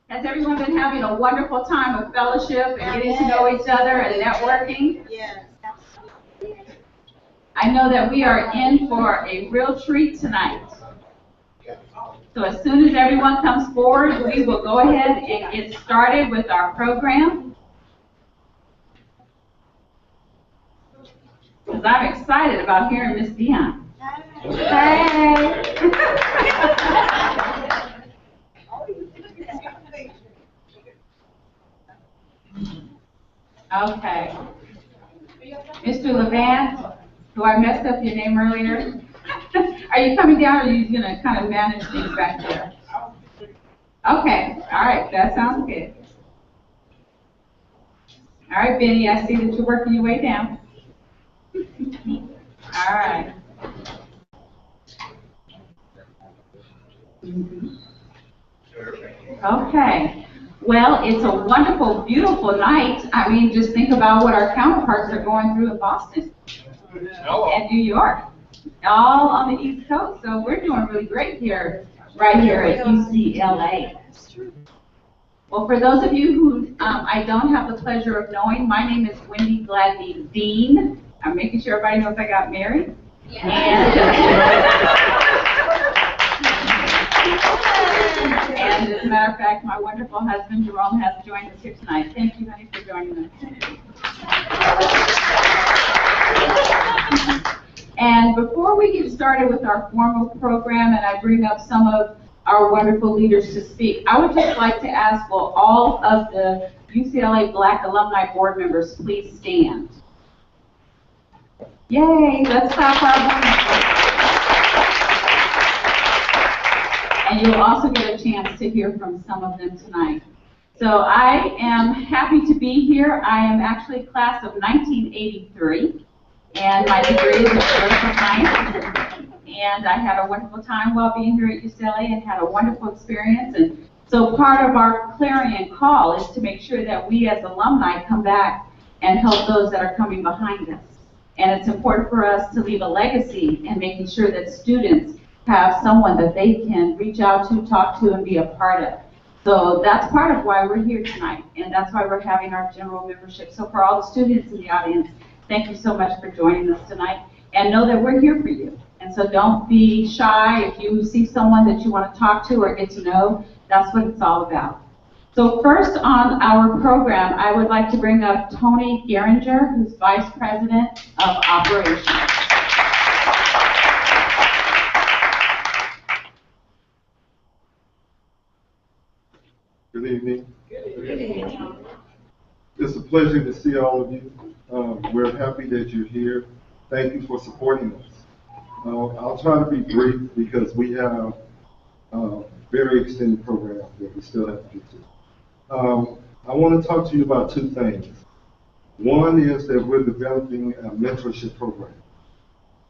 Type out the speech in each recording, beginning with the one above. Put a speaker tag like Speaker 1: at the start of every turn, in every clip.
Speaker 1: Has everyone been having a wonderful time of fellowship and getting to know each other and networking?
Speaker 2: Yes.
Speaker 1: I know that we are in for a real treat tonight. So as soon as everyone comes forward, we will go ahead and get started with our program. Because I'm excited about hearing Miss Dion. Hey! Okay. Mr. Levan, who I messed up your name earlier, are you coming down or are you going to kind of manage things back there? Okay. All right. That sounds good. All right, Benny, I see that you're working your way down. All right. Okay. Well, it's a wonderful, beautiful night. I mean, just think about what our counterparts are going through in Boston and New York, all on the East Coast. So we're doing really great here, right here at UCLA. Well, for those of you who I don't have the pleasure of knowing, my name is Wendy Gladney Dean. I'm making sure everybody knows I got married. And as a matter of fact, my wonderful husband, Jerome, has joined us here tonight. Thank you, honey, for joining us. And before we get started with our formal program and I bring up some of our wonderful leaders to speak, I would just like to ask, will all of the UCLA Black Alumni Board members please stand? Yay, let's clap our board members. And you'll also get a chance to hear from some of them tonight. So I am happy to be here. I am actually class of 1983, and my degree is in political science. And I had a wonderful time while being here at UCLA and had a wonderful experience. And so part of our clarion call is to make sure that we as alumni come back and help those that are coming behind us. And it's important for us to leave a legacy in making sure that students have someone that they can reach out to, talk to, and be a part of. So that's part of why we're here tonight, and that's why we're having our general membership. So for all the students in the audience, thank you so much for joining us tonight, and know that we're here for you. And so don't be shy. If you see someone that you want to talk to or get to know, that's what it's all about. So first on our program, I would like to bring up Tony Geringer, who's Vice President of Operations.
Speaker 3: Good evening. Good evening. It's a pleasure to see all of you. We're happy that you're here. Thank you for supporting us. I'll try to be brief because we have a very extended program that we still have to get to. I want to talk to you about two things. One is that we're developing a mentorship program.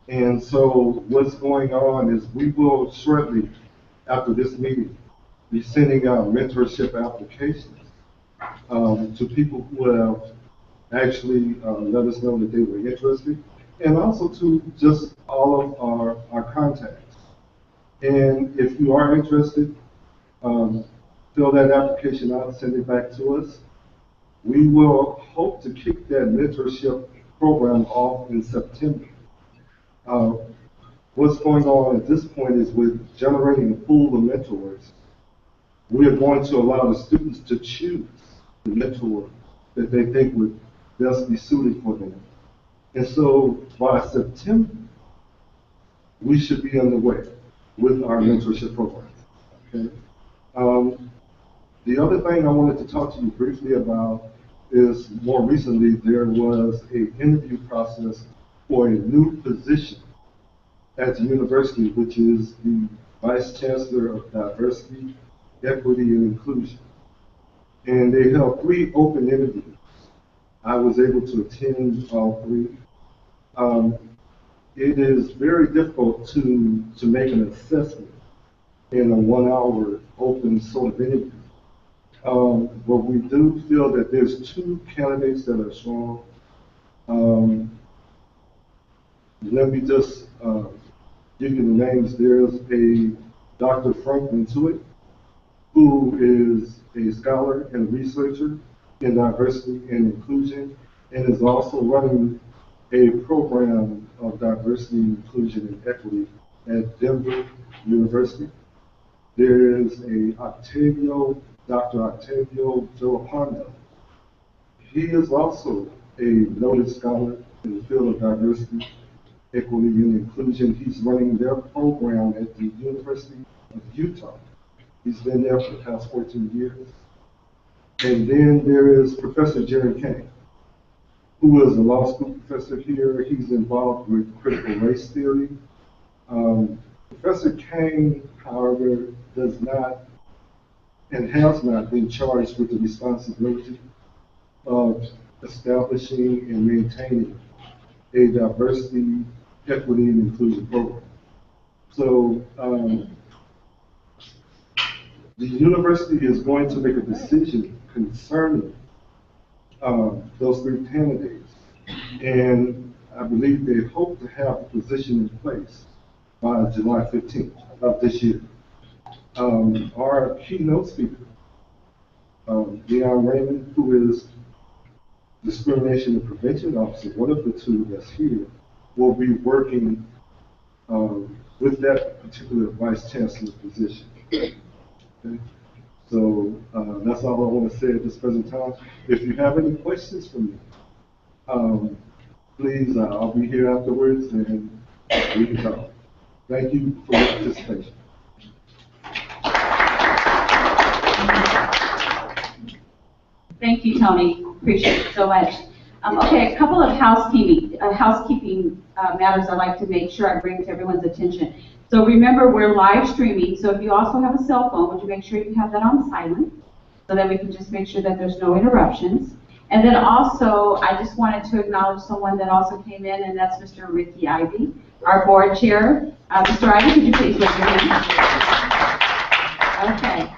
Speaker 3: And so what's going on is we will shortly, after this meeting, be sending out mentorship applications to people who have actually let us know that they were interested, and also to just all of our contacts. And if you are interested, fill that application out and send it back to us. We will hope to kick that mentorship program off in September. What's going on at this point is with generating a pool of mentors, we are going to allow the students to choose the mentor that they think would best be suited for them. And so by September, we should be underway with our mentorship program. Okay? The other thing I wanted to talk to you briefly about is more recently there was an interview process for a new position at the university, which is the Vice Chancellor of Diversity, Equity, and Inclusion. And they held 3 open interviews. I was able to attend all 3. It is very difficult to make an assessment in a 1-hour open sort of interview. But we do feel that there's 2 candidates that are strong. Let me just give you the names. There's a Dr. Franklin Tuitt, who is a scholar and researcher in diversity and inclusion, and is also running a program of diversity, inclusion, and equity at Denver University. There is Dr. Octavio Joapondo. He is also a noted scholar in the field of diversity, equity, and inclusion. He's running their program at the University of Utah. He's been there for the past 14 years. And then there is Professor Jerry Kane, who is a law school professor here. He's involved with critical race theory. Professor Kane, however, does not and has not been charged with the responsibility of establishing and maintaining a diversity, equity, and inclusion program. So the university is going to make a decision concerning those three candidates, and I believe they hope to have the position in place by July 15th of this year. Our keynote speaker, Dion Raymond, who is Discrimination and Prevention Officer, one of the two that's here, will be working with that particular Vice Chancellor position. Okay? So that's all I want to say at this present time. If you have any questions for me, please, I'll be here afterwards and we can talk. Thank you for your participation.
Speaker 1: Thank you, Tony. Appreciate it so much. Okay, a couple of housekeeping matters I'd like to make sure I bring to everyone's attention. So remember, we're live streaming, so if you also have a cell phone, would you make sure you have that on silent, so that we can just make sure that there's no interruptions. And then also, I just wanted to acknowledge someone that also came in, and that's Mr. Ricky Ivey, our board chair. Mr. Ivey, could you please raise your hand? Okay,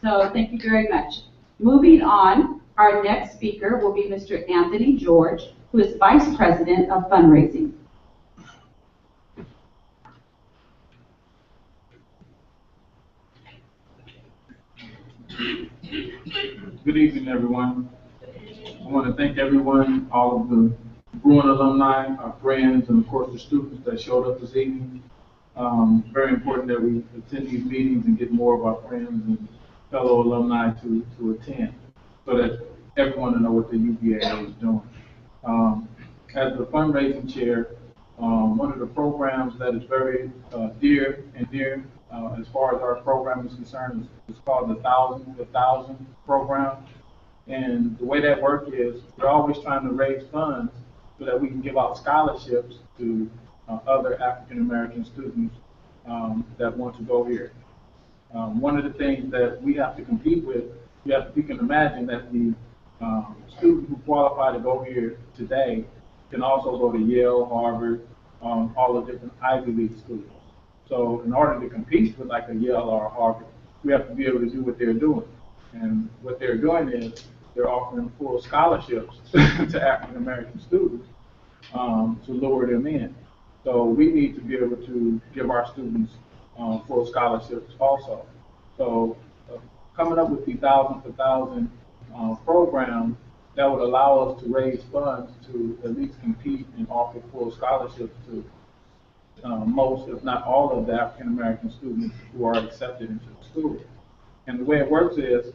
Speaker 1: so thank you very much. Moving on, our next speaker will be Mr. Anthony George, who is Vice President of Fundraising.
Speaker 2: Good evening, everyone. I want to thank everyone, all of the Bruin alumni, our friends, and of course the students that showed up this evening. Very important that we attend these meetings and get more of our friends and fellow alumni to attend, so that everyone will know what the UBAA is doing. As the fundraising chair, one of the programs that is very dear as far as our program is concerned is called the 1,000 program. And the way that works is we're always trying to raise funds so that we can give out scholarships to other African American students that want to go here. One of the things that we have to compete with, you can imagine that the student who qualify to go here today can also go to Yale, Harvard, all the different Ivy League schools. So in order to compete with like a Yale or a Harvard, we have to be able to do what they're doing. And what they're doing is they're offering full scholarships to African American students to lure them in. So we need to be able to give our students full scholarships also. So coming up with the 1,000 for 1,000 program that would allow us to raise funds to at least compete and offer full scholarships to most, if not all, of the African American students who are accepted into the school. And the way it works is,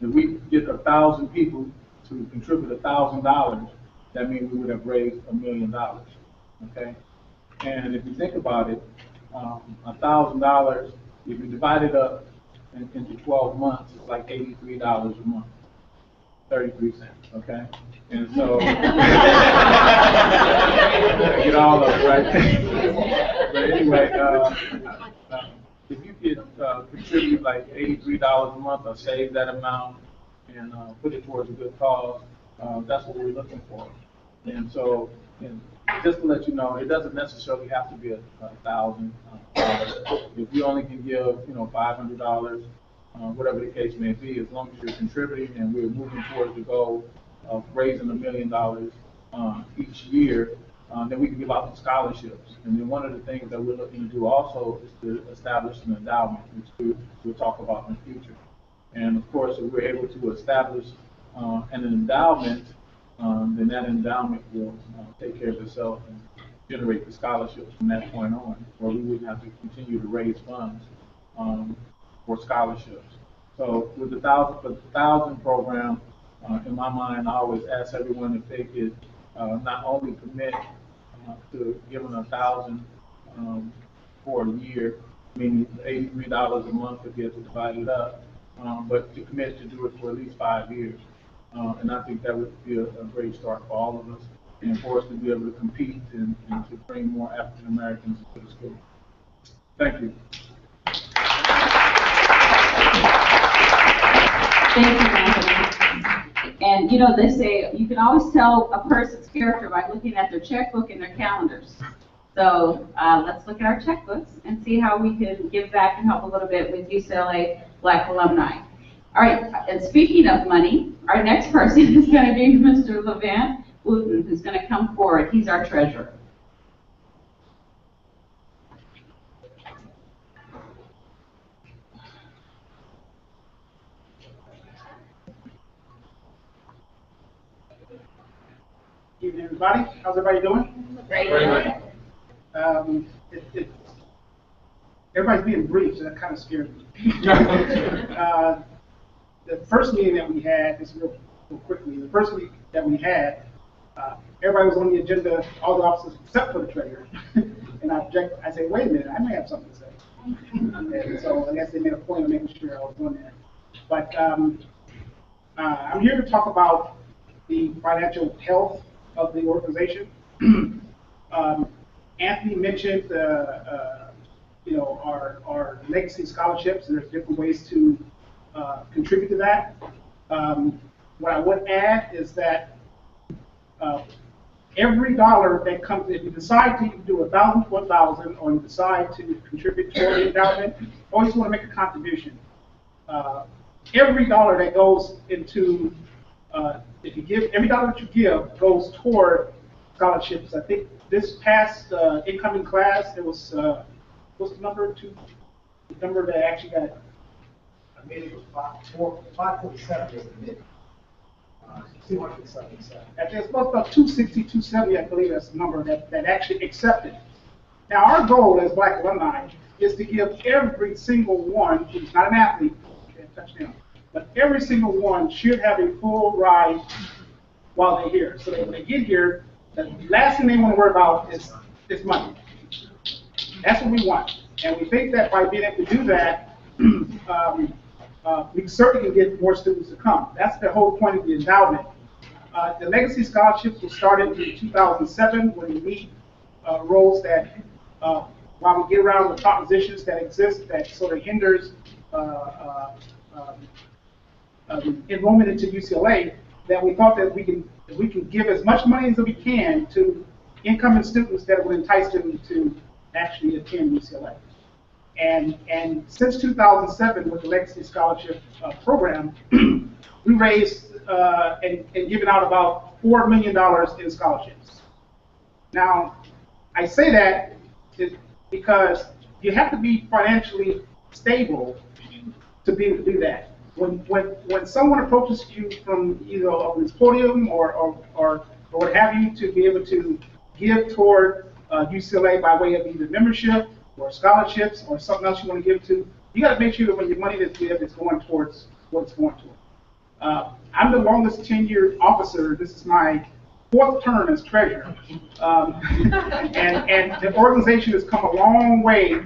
Speaker 2: if we get 1,000 people to contribute $1,000, that means we would have raised $1 million. Okay, and if you think about it, $1,000, if you divide it up into 12 months, it's like $83 a month, 33 cents. Okay, and so get all of it, right? But anyway, if you could contribute like $83 a month or save that amount and put it towards a good cause, that's what we're looking for. And so, just to let you know, it doesn't necessarily have to be $1,000. If you only can give, $500, whatever the case may be, as long as you're contributing and we're moving towards the goal of raising $1 million each year, then we can give out some scholarships. And then one of the things that we're looking to do also is to establish an endowment, which we'll talk about in the future. And of course, if we're able to establish an endowment, then that endowment will take care of itself and generate the scholarships from that point on, where we wouldn't have to continue to raise funds for scholarships. So with the 1,000 program, in my mind, I always ask everyone if they could not only commit to giving 1,000 for a year, meaning $83 a month if you have to divide it up, but to commit to do it for at least 5 years. And I think that would be a great start for all of us, and for us to be able to compete and to bring more African Americans to the school. Thank you.
Speaker 1: Thank you, Anthony. And you know, they say you can always tell a person's character by looking at their checkbook and their calendars. So let's look at our checkbooks and see how we can give back and help a little bit with UCLA Black Alumni. All right, and speaking of money, our next person is going to be Mr. Levant Wooten, who's going to come forward. He's our treasurer.
Speaker 4: Good evening, everybody. How's everybody doing?
Speaker 1: Great.
Speaker 4: Everybody's being brief, so that kind of scared me. The first meeting that we had, just real quickly, the first week that we had, everybody was on the agenda, all the officers except for the treasurer. And I said, wait a minute, I may have something to say. And so I guess they made a point of making sure I was on there. But I'm here to talk about the financial health of the organization. Anthony mentioned, our legacy scholarships, and there's different ways to contribute to that. What I would add is that every dollar that comes, if you decide to do 1,000 for 1,000, or you decide to contribute toward the endowment, always want to make a contribution. Every dollar that goes into, if you give, every dollar that you give goes toward scholarships. I think this past incoming class, it was, what's the number? The number that actually got.
Speaker 5: I made it was 547 was the mid. 277.
Speaker 4: Actually, it's about 260, 270, I believe that's the number that actually accepted. Now, our goal as Black alumni is to give every single one who's not an athlete, can't touch them, but every single one should have a full ride while they're here. So that when they get here, the last thing they want to worry about is money. That's what we want. And we think that by being able to do that, we certainly can get more students to come. That's the whole point of the endowment. The legacy scholarships were started in 2007 when we meet roles that, while we get around the propositions that exist that sort of hinders enrollment into UCLA, that we thought that we can give as much money as we can to incoming students that would entice them to actually attend UCLA. And since 2007, with the Legacy Scholarship Program, we raised and given out about $4 million in scholarships. Now, I say that because you have to be financially stable to be able to do that. When someone approaches you from either on this podium or what have you, to be able to give toward UCLA by way of either membership or scholarships or something else you want to give to, you got to make sure that when your money is given, it's going towards what it's going toward. I'm the longest tenured officer. This is my 4th term as treasurer. And the organization has come a long way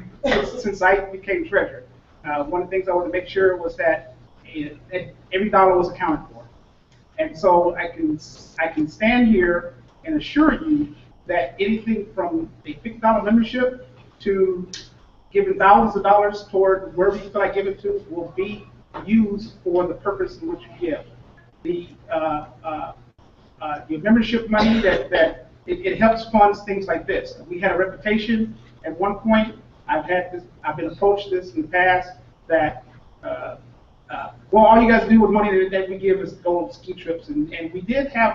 Speaker 4: since I became treasurer. One of the things I wanted to make sure was that every dollar was accounted for. And so I can stand here and assure you that anything from a $50 membership to giving thousands of dollars toward wherever you feel like giving to will be used for the purpose in which you give. Your membership money, it helps fund things like this. We had a reputation at one point. I've been approached this in the past that well, all you guys do with money that we give is go on ski trips, and we did have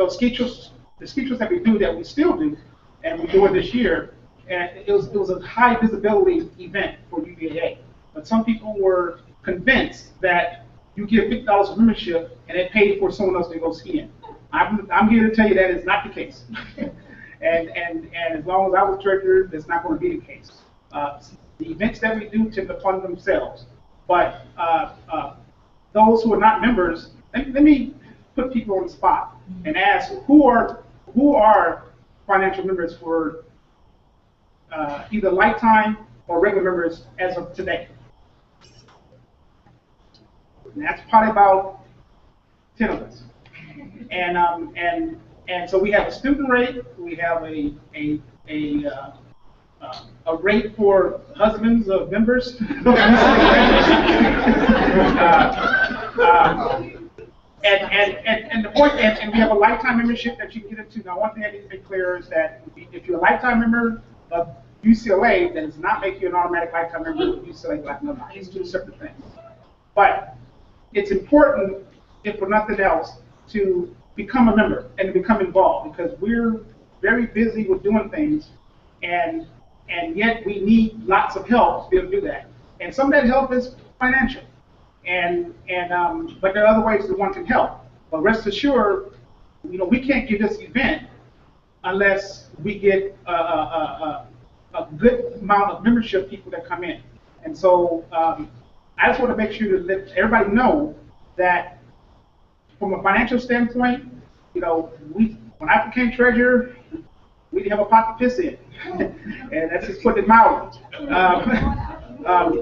Speaker 4: ski trips. The ski trips that we do, that we still do, and we do it this year. And it was a high visibility event for UBAA. but some people were convinced that you give $50 of membership and it paid for someone else to go skiing. I'm here to tell you that is not the case. and as long as I was treasurer, that's not going to be the case. The events that we do tend to fund themselves, but those who are not members, let me put people on the spot and ask who are financial members for either lifetime or regular members as of today. And that's probably about 10 of us. And so we have a student rate, we have a rate for husbands of members. And the point, and we have a lifetime membership that you can get into. Now, one thing I need to make clear is that if you're a lifetime member of UCLA, that does not make you an automatic lifetime member of UCLA Black Alumni. It's two separate things. But it's important, if for nothing else, to become a member and to become involved, because we're very busy with doing things, and yet we need lots of help to be able to do that. And some of that help is financial, but there are other ways that one can help. But rest assured, we can't get this event unless we get a good amount of membership people that come in. And so I just want to make sure to let everybody know that from a financial standpoint, when I became treasurer, we didn't have a pot to piss in, and that's just putting it mildly.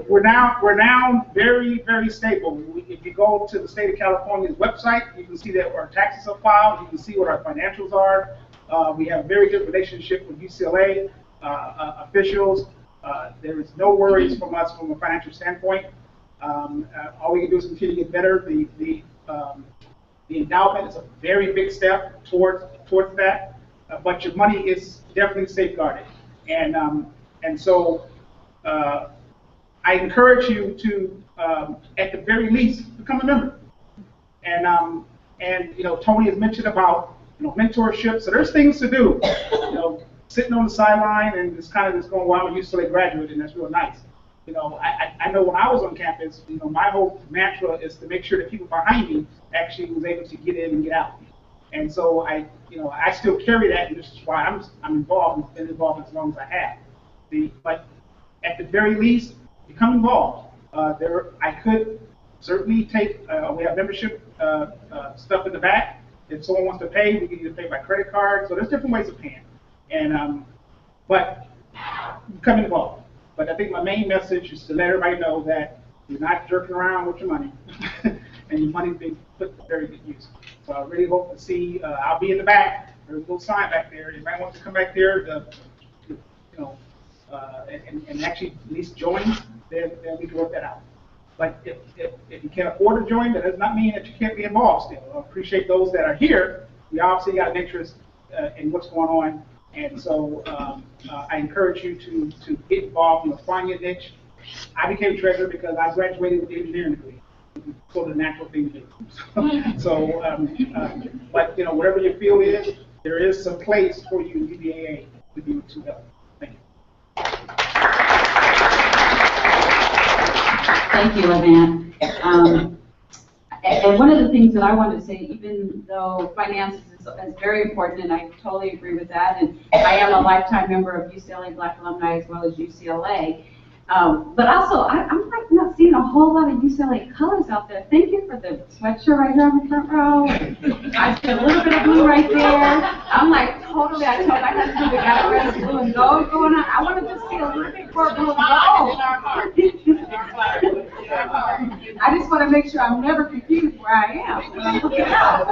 Speaker 4: We're now very, very stable. If you go to the state of California's website, you can see that our taxes are filed. You can see what our financials are. We have a very good relationship with UCLA officials. There is no worries from us from a financial standpoint. All we can do is continue to get better. The endowment is a very big step towards that, but your money is definitely safeguarded. And so I encourage you to, at the very least, become a member. And Tony has mentioned about mentorship. So there's things to do. Sitting on the sideline and just kind of just going, well, I'm a UCLA graduate, and that's real nice. I know when I was on campus, my whole mantra is to make sure that people behind me actually was able to get in and get out. And so I still carry that, and this is why I'm involved and been involved as long as I have. But at the very least, become involved. I could certainly take. We have membership stuff in the back. If someone wants to pay, we can either pay by credit card. So there's different ways of paying. And but become involved. But I think my main message is to let everybody know that you're not jerking around with your money, and your money is being put to very good use. So I really hope to see. I'll be in the back. There's a little sign back there. Anybody wants to come back there, and actually at least join, then we can work that out. But if you can't afford to join, that does not mean that you can't be involved still. I appreciate those that are here. We obviously got an interest in what's going on. And so I encourage you to get involved, find your niche. I became treasurer because I graduated with an engineering degree. It's sort of the natural thing to do. But whatever your field is, there is some place for you in UBAA to be able to help. Thank you.
Speaker 1: Thank you, Evan. And one of the things that I wanted to say, even though finances is very important, and I totally agree with that, and I am a lifetime member of UCLA Black Alumni as well as UCLA, but also I'm like not seeing a whole lot of UCLA colors out there. Thank you for the sweatshirt right here on the front row. I see a little bit of blue right there. I'm like totally, I told my husband we got a red, blue, and gold going on. I want to just see a little bit more blue and gold. I just want to make sure I'm never confused where I am when I'm looking out.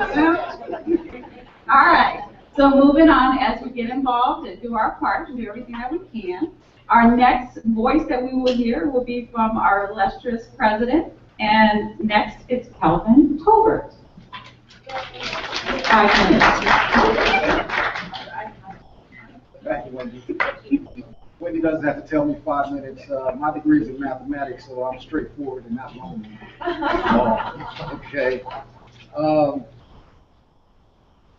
Speaker 1: All right, so moving on as we get involved and do our part and do everything that we can. Our next voice that we will hear will be from our illustrious president, and next it's Kelvin Tolbert. 5 minutes.
Speaker 5: Thank you, Wendy. Wendy doesn't have to tell me 5 minutes. My degree is in mathematics, so I'm straightforward and not long. Okay.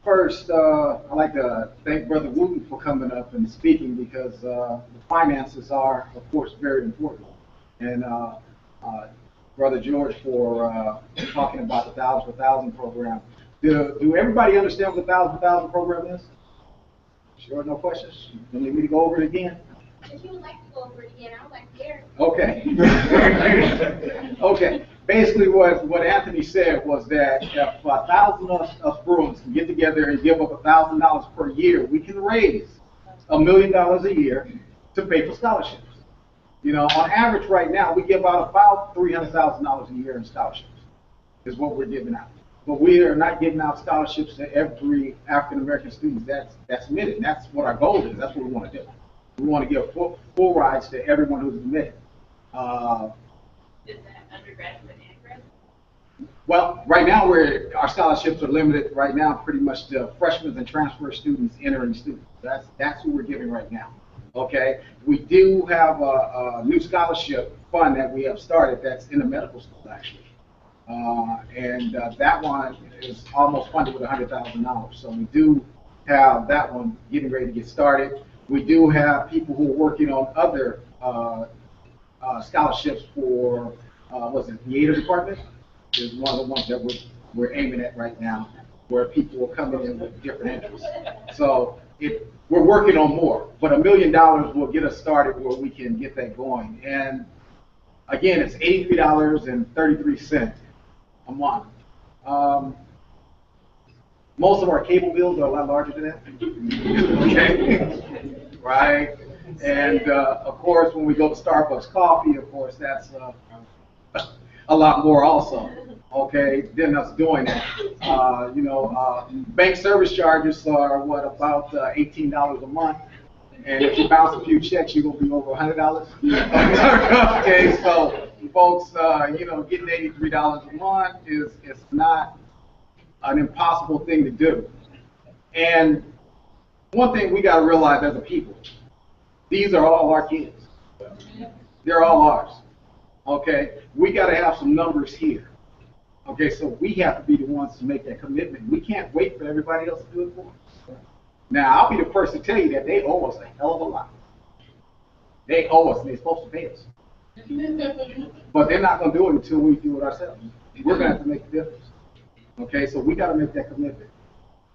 Speaker 5: First, I'd like to thank Brother Wooten for coming up and speaking, because the finances are, of course, very important. And Brother George for talking about the 1,000 for 1,000 program. Do everybody understand what the 1,000 for 1,000 program is? Sure, no questions? You need me to go over it again?
Speaker 6: If you would like to go over it again, I would like to hear.
Speaker 5: Okay. Okay. Basically, what Anthony said was that if 1,000 of us Bruins can get together and give up $1,000 per year, we can raise $1 million a year to pay for scholarships. You know, on average right now, we give out about $300,000 a year in scholarships, is what we're giving out. But we are not giving out scholarships to every African American student that's admitted. That's what our goal is. That's what we want to do. We want to give full rights to everyone who's admitted.
Speaker 6: Is that undergraduate and graduate?
Speaker 5: Well, right now our scholarships are limited right now pretty much to freshmen and transfer students, entering students. That's what we're giving right now. Okay, we do have a new scholarship fund that we have started that's in the medical school actually. That one is almost funded with $100,000. So we do have that one getting ready to get started. We do have people who are working on other scholarships for, the theater department is one of the ones that we're aiming at right now, where people are coming in with different interests. So we're working on more, but $1 million will get us started where we can get that going. And again, it's $83.33 a month. Most of our cable bills are a lot larger than that. Okay, right? And of course, when we go to Starbucks coffee, of course, that's a lot more also. Okay, than us doing that. Bank service charges are what, about $18 a month. And if you bounce a few checks, you're gonna be over $100. Okay, so folks, getting $83 a month is not an impossible thing to do. And one thing we gotta realize as a people, these are all our kids. They're all ours. Okay, we gotta have some numbers here. Okay, so we have to be the ones to make that commitment. We can't wait for everybody else to do it for us. Now, I'll be the first to tell you that they owe us a hell of a lot. They owe us, and they're supposed to pay us. But they're not going to do it until we do it ourselves. We're going to have to make the difference. Okay, so we got to make that commitment.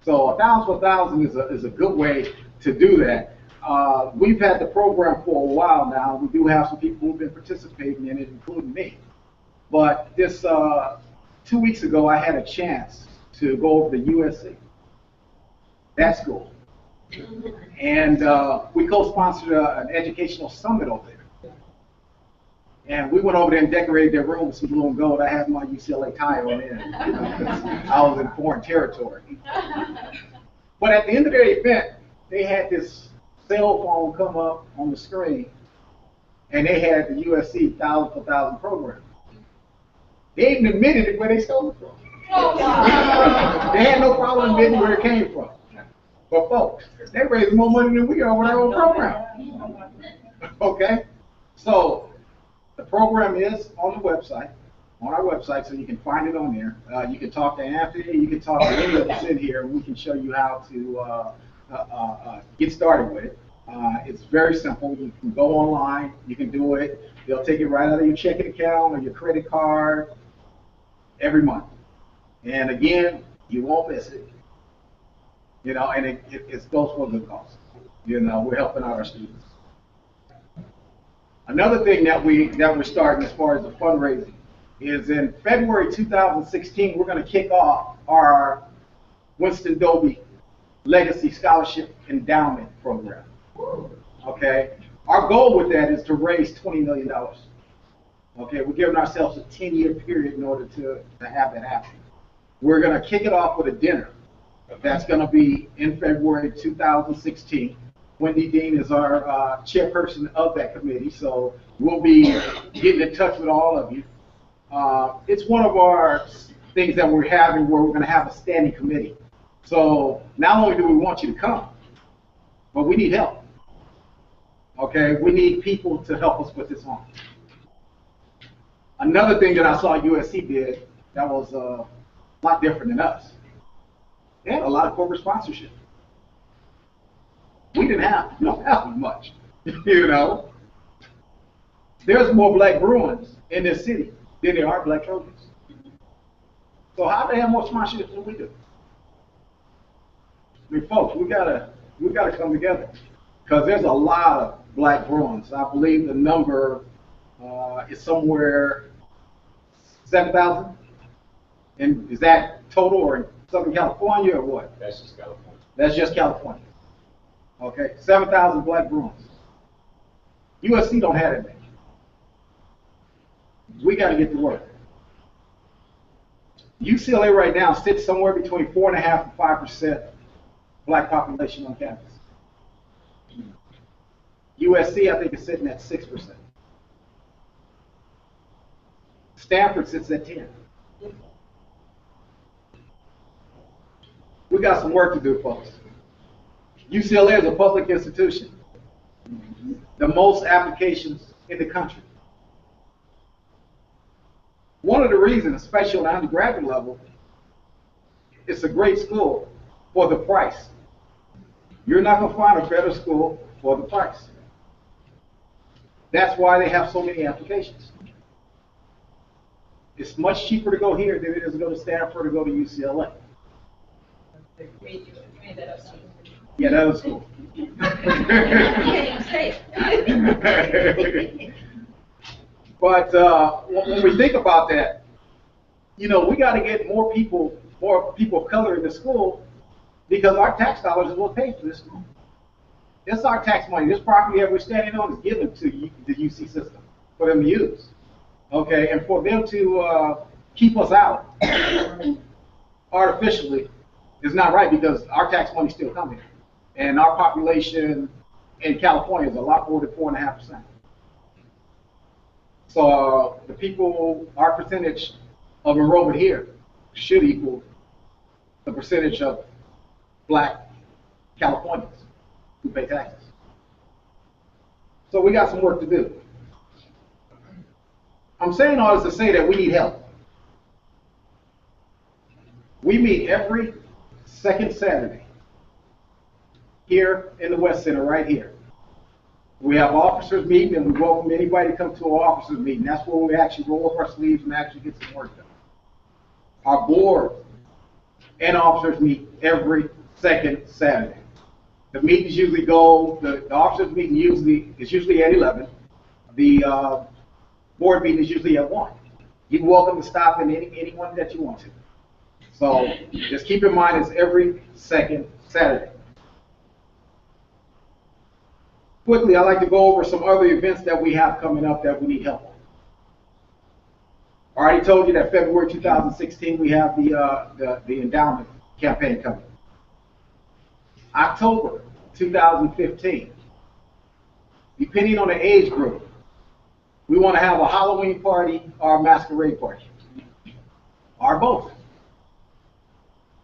Speaker 5: So 1,000 for 1,000 is a good way to do that. We've had the program for a while now. We do have some people who've been participating in it, including me. But this 2 weeks ago, I had a chance to go over to USC. That school. And we co-sponsored an educational summit over there. And we went over there and decorated their room with some blue and gold. I had my UCLA tie on in. I was in foreign territory. But at the end of their event, they had this cell phone come up on the screen, and they had the USC 1,000 for 1,000 program. They even admitted it where they stole it from. They had no problem admitting where it came from. But folks, they raise more money than we are with our own program. Okay? So the program is on the website, on our website, so you can find it on there. You can talk to Anthony, you can talk to any of us in here, and we can show you how to get started with it. It's very simple. You can go online, you can do it. They'll take it right out of your checking account or your credit card every month. And again, you won't miss it. And it goes for a good cause. We're helping out our students. Another thing that we're starting as far as the fundraising is in February 2016, we're going to kick off our Winston Dobie Legacy Scholarship Endowment Program. Okay? Our goal with that is to raise $20 million. Okay? We're giving ourselves a 10-year period in order to have that happen. We're going to kick it off with a dinner. That's going to be in February 2016. Wendy Dean is our chairperson of that committee, so we'll be getting in touch with all of you. It's one of our things that we're having where we're going to have a standing committee. So not only do we want you to come, but we need help. Okay, we need people to help us put this on. Another thing that I saw USC did that was a lot different than us. They had a lot of corporate sponsorship. We don't have much, There's more black Bruins in this city than there are black Trojans. So how do they have more sponsorships than we do? I mean, folks, we gotta come together because there's a lot of black Bruins. I believe the number is somewhere 7,000. And is that total or in Southern California or what?
Speaker 7: That's just California.
Speaker 5: That's just California. Okay, 7,000 black Bruins. USC don't have that many. We got to get to work. UCLA right now sits somewhere between 4.5% and 5% black population on campus. USC, I think, is sitting at 6%. Stanford sits at 10%. We got some work to do, folks. UCLA is a public institution. The most applications in the country. One of the reasons, especially on the undergraduate level, it's a great school for the price. You're not going to find a better school for the price. That's why they have so many applications. It's much cheaper to go here than it is to go to Stanford or go to UCLA. Yeah, that was cool. But when we think about that, you know, we got to get more people of color in the school because our tax dollars is what pays for this school. It's our tax money. This property that we're standing on is given to the UC system for them to use. Okay, and for them to keep us out artificially is not right because our tax money is still coming. And our population in California is a lot more than 4.5%. So the people, our percentage of enrollment here should equal the percentage of black Californians who pay taxes. So we got some work to do. I'm saying all this to say that we need help. We meet every second Saturday here in the West Center, right here. We have officers meeting, and we welcome anybody to come to our officers meeting. That's where we actually roll up our sleeves and actually get some work done. Our board and officers meet every second Saturday. The meetings usually go, the officers meeting is usually at 11. The board meeting is usually at 1. You're welcome to stop in anyone that you want to. So just keep in mind it's every second Saturday. Quickly, I'd like to go over some other events that we have coming up that we need help on. I already told you that February 2016 we have the endowment campaign coming. October 2015, depending on the age group, we want to have a Halloween party or a masquerade party, or both.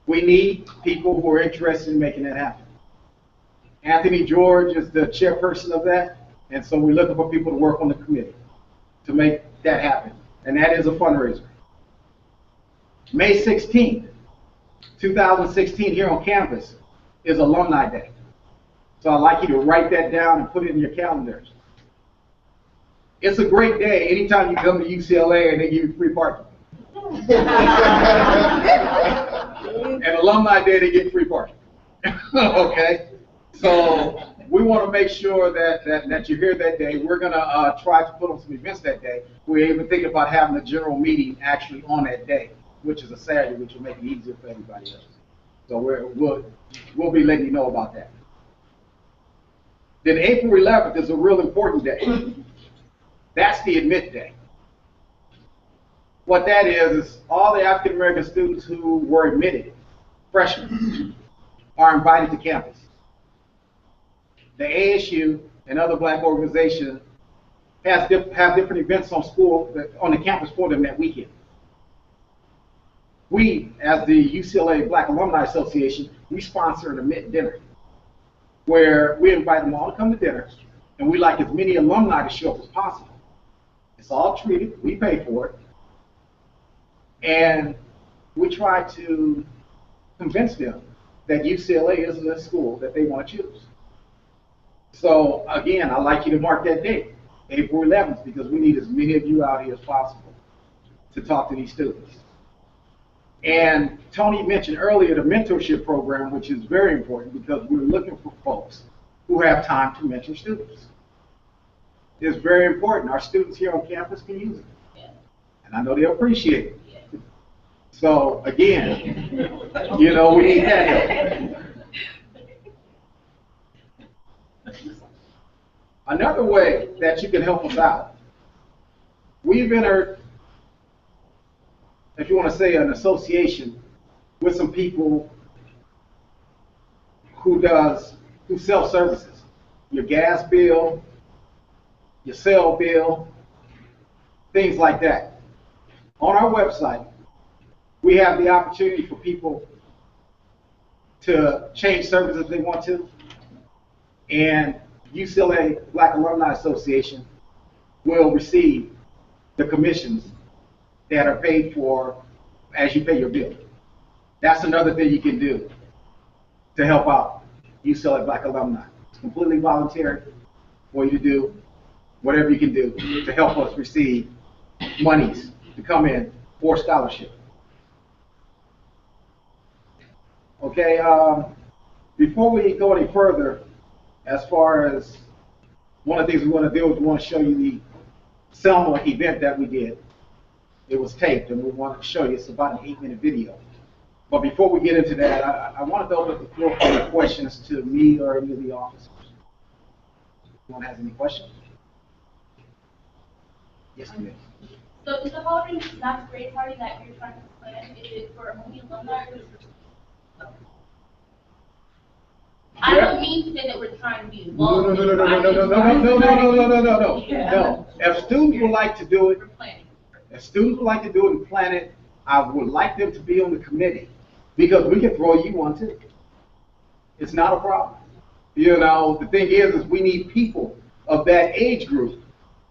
Speaker 5: We need people who are interested in making that happen. Anthony George is the chairperson of that, and so we're looking for people to work on the committee to make that happen, and that is a fundraiser. May 16th, 2016, here on campus is Alumni Day. So I'd like you to write that down and put it in your calendars. It's a great day anytime you come to UCLA and they give you free parking. And Alumni Day, they get free parking. Okay? So we want to make sure that you're here that day. We're going to try to put on some events that day. We're even thinking about having a general meeting actually on that day, which is a Saturday, which will make it easier for everybody else. So we'll be letting you know about that. Then April 11th is a real important day. That's the admit day. What that is all the African American students who were admitted, freshmen, are invited to campus. The ASU and other black organizations have different events on the campus for them that weekend. We, as the UCLA Black Alumni Association, we sponsor an admit dinner where we invite them all to come to dinner, and we like as many alumni to show up as possible. It's all treated, we pay for it, and we try to convince them that UCLA isn't a school that they want to choose. So again, I'd like you to mark that date. April 11th, because we need as many of you out here as possible to talk to these students. And Tony mentioned earlier the mentorship program, which is very important because we're looking for folks who have time to mentor students. It's very important. Our students here on campus can use it. And I know they appreciate it. So again, you know, we need that help. Another way that you can help us out, we've entered, if you want to say, an association with some people who sell services. Your gas bill, your cell bill, things like that. On our website, we have the opportunity for people to change services if they want to. And UCLA Black Alumni Association will receive the commissions that are paid for as you pay your bill. That's another thing you can do to help out UCLA Black Alumni. It's completely voluntary for you to do whatever you can do to help us receive monies to come in for scholarship. Okay, before we go any further, as far as one of the things we want to do is we want to show you the Selma event that we did. It was taped, and we want to show you. It's about an 8-minute video. But before we get into that, I wanted to open up the floor for any questions to me or any of the officers. Anyone has any questions? Yes, ma'am.
Speaker 6: So is the holiday not great party that you're trying to plan, is it for only alumni or is it for? I don't mean to say that we're trying to be involved.
Speaker 5: No. If students would like to do it,
Speaker 6: We're planning.
Speaker 5: if students would like to do it and plan it, I would like them to be on the committee because we can throw you one too. It's not a problem. You know, the thing is we need people of that age group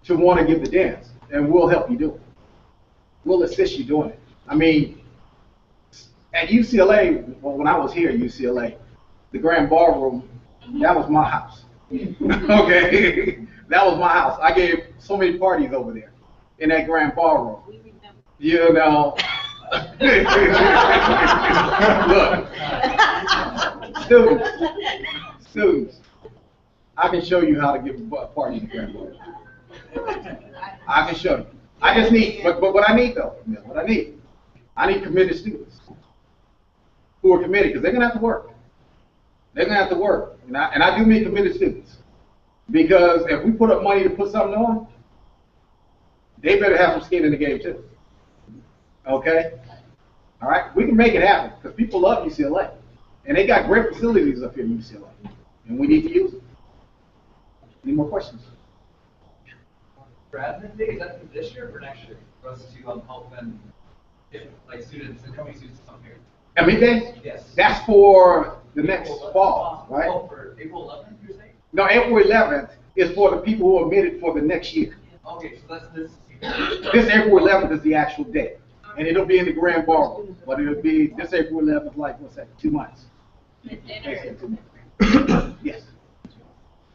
Speaker 5: to want to give the dance, and we'll help you do it. We'll assist you doing it. I mean, at UCLA, well, when I was here at UCLA, the Grand Ballroom, that was my house. Okay, that was my house. I gave so many parties over there in that Grand Ballroom. You know, look, students, I can show you how to give a party in the Grand Ballroom. I can show you. I just need, but what I need though, what I need committed students who are committed because they're gonna have to work. They're gonna have to work, and I do mean committed students because if we put up money to put something on, they better have some skin in the game too. Okay, all right, we can make it happen because people love UCLA, and they got great facilities up here in UCLA, and we need to use them. Any more questions?
Speaker 7: Graduate Day, is that for this year or for next year? For us to help them, like students, incoming students come here?
Speaker 5: Midday?
Speaker 7: Yes.
Speaker 5: That's for the next fall, right?
Speaker 7: Oh, for April 11th, you're saying?
Speaker 5: No, April 11th is for the people who are admitted for the next year.
Speaker 7: Okay, so that's this.
Speaker 5: This April 11th is the actual day, and it'll be in the Grand Ballroom, but it'll be this April 11th, like what's that? 2 months. Yes.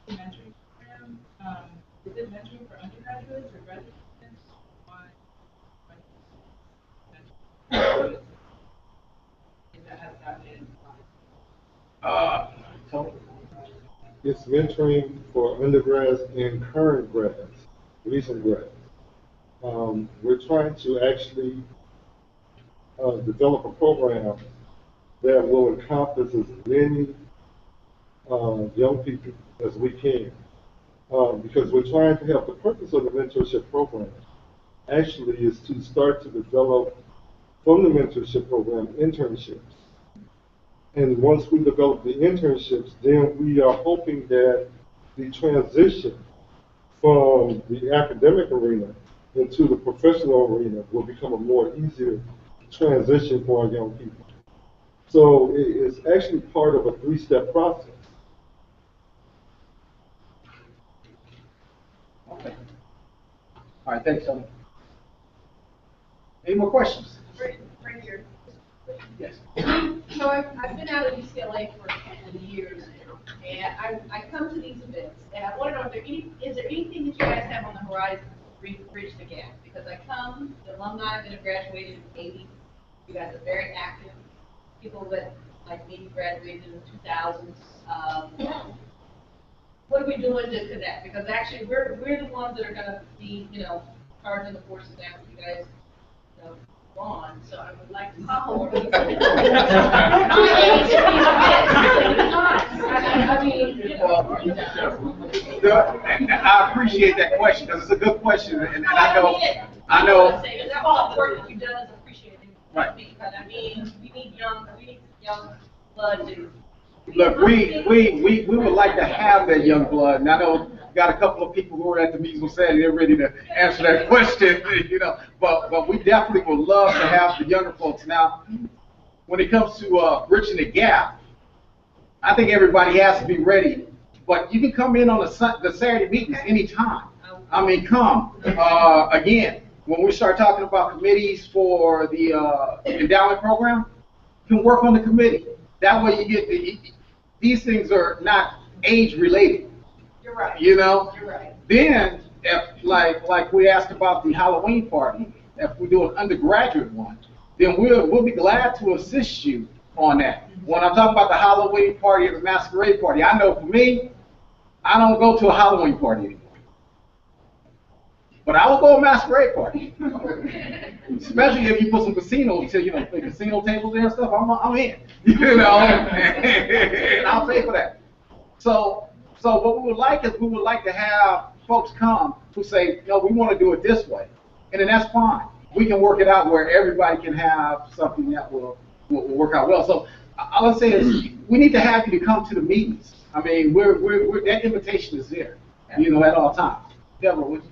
Speaker 8: Mentoring program, is it mentoring for undergraduates or graduate students? Has that been?
Speaker 3: It's mentoring for undergrads and current grads, recent grads. We're trying to actually develop a program that will encompass as many young people as we can. Because we're trying to help. The purpose of the mentorship program actually is to start to develop from the mentorship program internships. And once we develop the internships, then we are hoping that the transition from the academic arena into the professional arena will become a more easier transition for our young people. So it's actually part of a 3-step process.
Speaker 5: Okay. All right, thanks, Tony. Any more questions?
Speaker 6: Right here.
Speaker 5: Yes.
Speaker 6: So I've been out of UCLA for a couple of years now,
Speaker 8: And I come to these events, and I want to know is there anything that you guys have on the horizon to bridge the gap? Because I come, the alumni that have graduated in '80, you guys are very active. People that, like me, graduated in the 2000s. What are we doing to connect? Because actually, we're the ones that are going to be, charging the forces after you guys, gone. So I would like to follow.
Speaker 5: I appreciate that question because it's a good question, and I know.
Speaker 8: All the work that you've done is appreciated.
Speaker 5: Right.
Speaker 8: But I mean, we need young blood to.
Speaker 5: Look, we would like to have that young blood, and I know got a couple of people who were at the meeting who said they're ready to answer that question, but we definitely would love to have the younger folks. Now, when it comes to bridging the gap, I think everybody has to be ready, but you can come in on the Saturday meetings anytime. I mean, come. Again, when we start talking about committees for the endowment program, you can work on the committee. That way you get these things are not age related.
Speaker 8: You're right.
Speaker 5: You know?
Speaker 8: You're right.
Speaker 5: Then, if, like we asked about the Halloween party, if we do an undergraduate one, then we'll be glad to assist you on that. When I'm talking about the Halloween party or the masquerade party, I know for me, I don't go to a Halloween party anymore. But I will go to a masquerade party. Especially if you put some casinos, the casino tables there and stuff, I'm in. And I'll pay for that. So what we would like is we would like to have folks come who say, no, we want to do it this way. And then that's fine. We can work it out where everybody can have something that will work out well. So all I'm saying is we need to have you to come to the meetings. I mean, that invitation is there, at all times. Deborah, would you?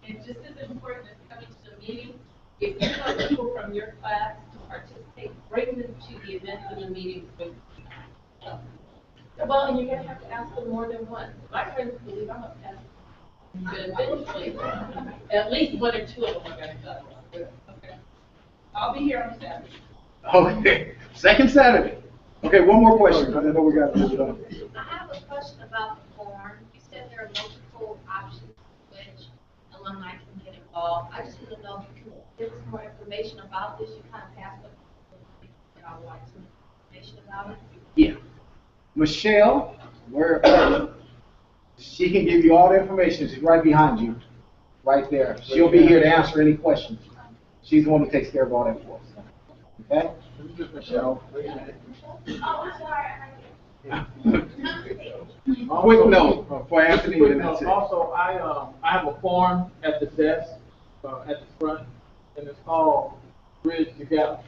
Speaker 8: And just as important as coming to the meeting, if you want people from your class to participate, bring them to the events and the meetings. Well, and you're going to have to ask them more than once. My friends believe I'm a pastor. But eventually, at least one or two of them are going to come. Okay. I'll be here on Saturday.
Speaker 5: Okay. Second Saturday. Okay, one more question, because I know we got to move it on.
Speaker 6: I have a question about the form. You said there are multiple options which alumni can get involved. I just want to know if you can give us more information about this. You kind of passed it, and I would like some information about it.
Speaker 5: Yeah. Michelle, she can give you all the information. She's right behind you, right there. She'll be here to answer any questions. She's the one who takes care of all that for us. Okay? Michelle.
Speaker 6: Oh, I'm sorry.
Speaker 5: Quick note for Anthony. And that's it.
Speaker 2: Also, I have a form at the desk, at the front, and it's called Bridge the Gap.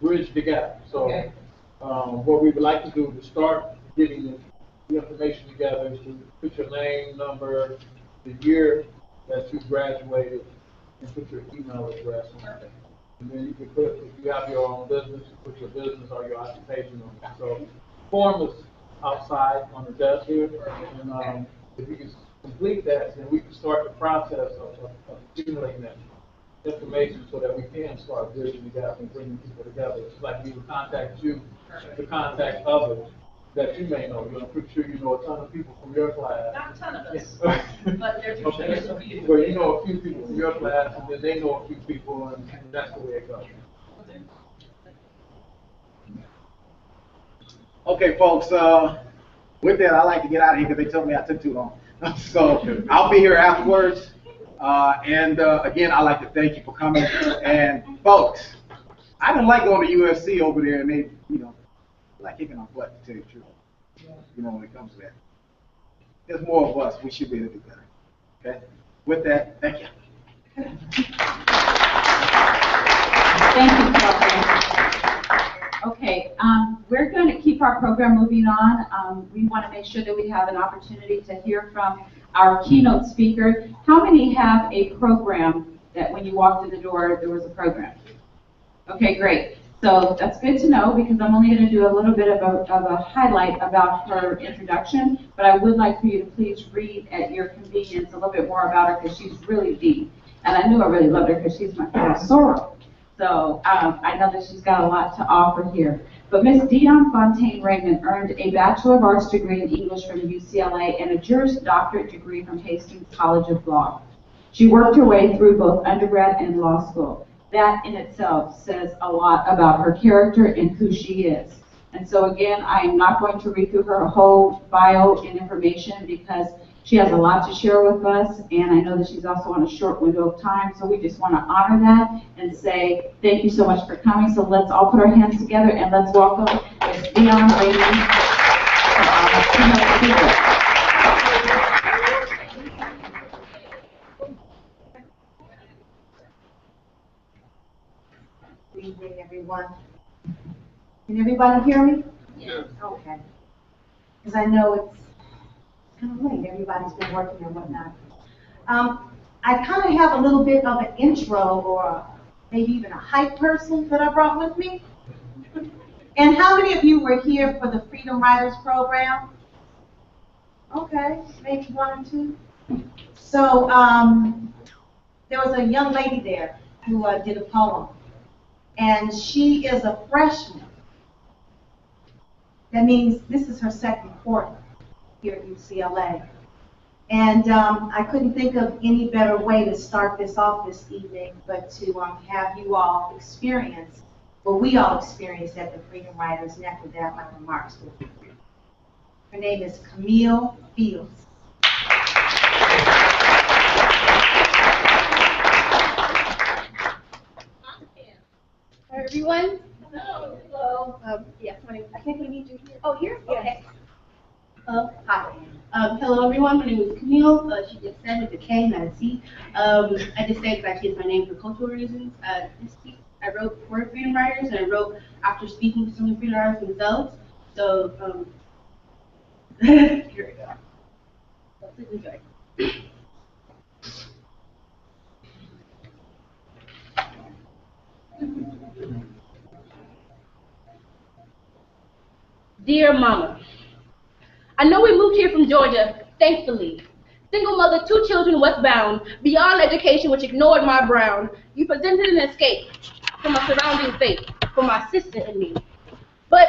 Speaker 2: Bridge the Gap. So, okay. What we would like to do to start getting the information together is to put your name, number, the year that you graduated, and put your email address on it. And then you can put, if you have your own business, you put your business or your occupation on it. So the form is outside on the desk here, and if you can complete that, then we can start the process of accumulating that information so that we can start bridging the gap and bringing people together. It's like we would contact you to contact others that you may know. I'm pretty sure you know a ton of people from your class.
Speaker 8: Not a ton of us, but there's a few.
Speaker 2: Well, you know a few people from your class, and then they know a few people, and that's the way it goes.
Speaker 5: Okay, folks, with that, I'd like to get out of here because they told me I took too long. So I'll be here afterwards. And again, I'd like to thank you for coming. And folks, I didn't like going to USC over there, and they, like kicking our butt, to tell you the truth. When it comes to that. There's more of us. We should be able to do better. Okay? With that, thank you.
Speaker 1: Thank you, Kelvin. Okay, we're going to keep our program moving on. We want to make sure that we have an opportunity to hear from our keynote speaker. How many have a program that when you walked in the door, there was a program? Okay, great. So that's good to know because I'm only going to do a little bit of a highlight about her introduction, but I would like for you to please read at your convenience a little bit more about her because she's really deep. And I knew I really loved her because she's my professor. So I know that she's got a lot to offer here. But Ms. Dion Raymond earned a Bachelor of Arts degree in English from UCLA and a Juris Doctorate degree from Hastings College of Law. She worked her way through both undergrad and law school. That in itself says a lot about her character and who she is. And so again, I am not going to read through her whole bio and information because she has a lot to share with us, and I know that she's also on a short window of time, so we just want to honor that and say thank you so much for coming. So let's all put our hands together and let's welcome Ms. Dion Raymond.
Speaker 9: Good evening, everyone. Can everybody hear me? Yeah. Okay. Because I know it's kind of late. Everybody's been working and whatnot. I kind of have a little bit of an intro or maybe even a hype person that I brought with me. And how many of you were here for the Freedom Writers program? Okay, maybe one or two. So there was a young lady there who did a poem. And she is a freshman. That means this is her second quarter here at UCLA. And I couldn't think of any better way to start this off this evening but to have you all experience what we all experienced at the Freedom Writers, and after that my remarks will be brief. Her name is Camille Fields.
Speaker 10: Hi, everyone. Hello. Yes, my name is, I can't meet you here. Oh, here? Okay. Hi. Hello, everyone. My name is Camille. She just said with a K, not a C. I just said that I changed my name for cultural reasons. I wrote for Freedom Writers, and I wrote after speaking to some of the Freedom Writers themselves. So, here we go. So please enjoy. Dear Mama, I know we moved here from Georgia, thankfully. Single mother, 2 children westbound, beyond education which ignored my brown. You presented an escape from a surrounding fate, for my sister and me. But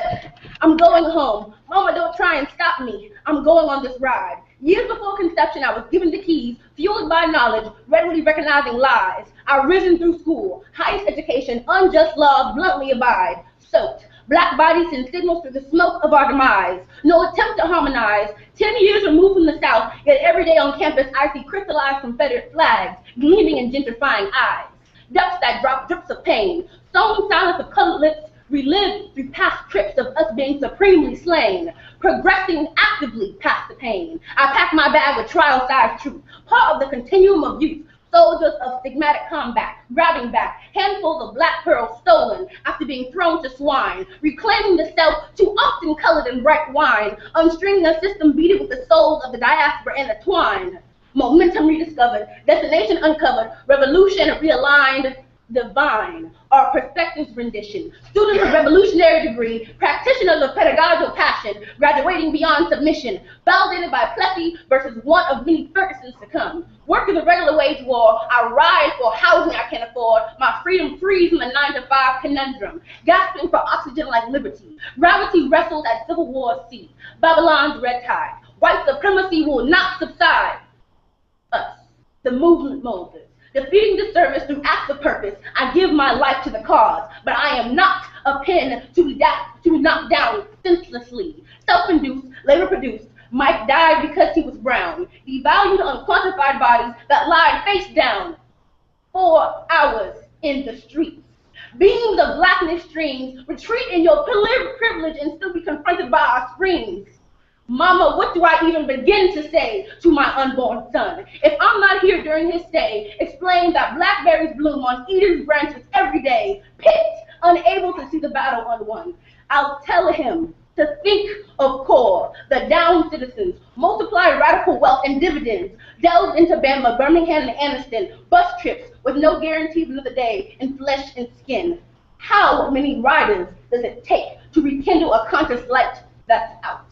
Speaker 10: I'm going home. Mama, don't try and stop me. I'm going on this ride. Years before conception, I was given the keys, fueled by knowledge, readily recognizing lies. I've risen through school, highest education, unjust laws bluntly abide. Soaked, black bodies send signals through the smoke of our demise. No attempt to harmonize. 10 years removed from the South, yet every day on campus I see crystallized Confederate flags, gleaming in gentrifying eyes. Ducks that drop drips of pain, sown silence of colored lips, relived through past trips of us being supremely slain, progressing actively past the pain. I pack my bag with trial-sized truth, part of the continuum of youth, soldiers of stigmatic combat, grabbing back handfuls of black pearls stolen after being thrown to swine, reclaiming the self too often colored in bright wine, unstringing a system beaded with the souls of the diaspora intertwined. Momentum rediscovered, destination uncovered, revolution realigned, divine, our perspectives rendition, students of revolutionary degree, practitioners of pedagogical passion, graduating beyond submission, validated by plethy versus one of many Fergusons to come. Work is a regular wage war, I rise for housing I can't afford, my freedom frees from the 9-to-5 conundrum, gasping for oxygen like liberty, gravity wrestles at civil war's seat, Babylon's red tide, white supremacy will not subside. Us, the movement molders, defeating the service through acts of purpose, I give my life to the cause, but I am not a pen to be knocked down senselessly. Self-induced, labor-produced, Mike died because he was brown. Devalued unquantified bodies that lied face down. 4 hours in the streets. Beams of blackness streams, retreat in your privilege and still be confronted by our screams. Mama, what do I even begin to say to my unborn son? If I'm not here during his stay, explain that blackberries bloom on Eden's branches every day, picked, unable to see the battle unwon. I'll tell him to think of CORE, the down citizens, multiply radical wealth and dividends, delve into Bama, Birmingham, and Anniston, bus trips with no guarantee of another day in flesh and skin. How many riders does it take to rekindle a conscious light that's out?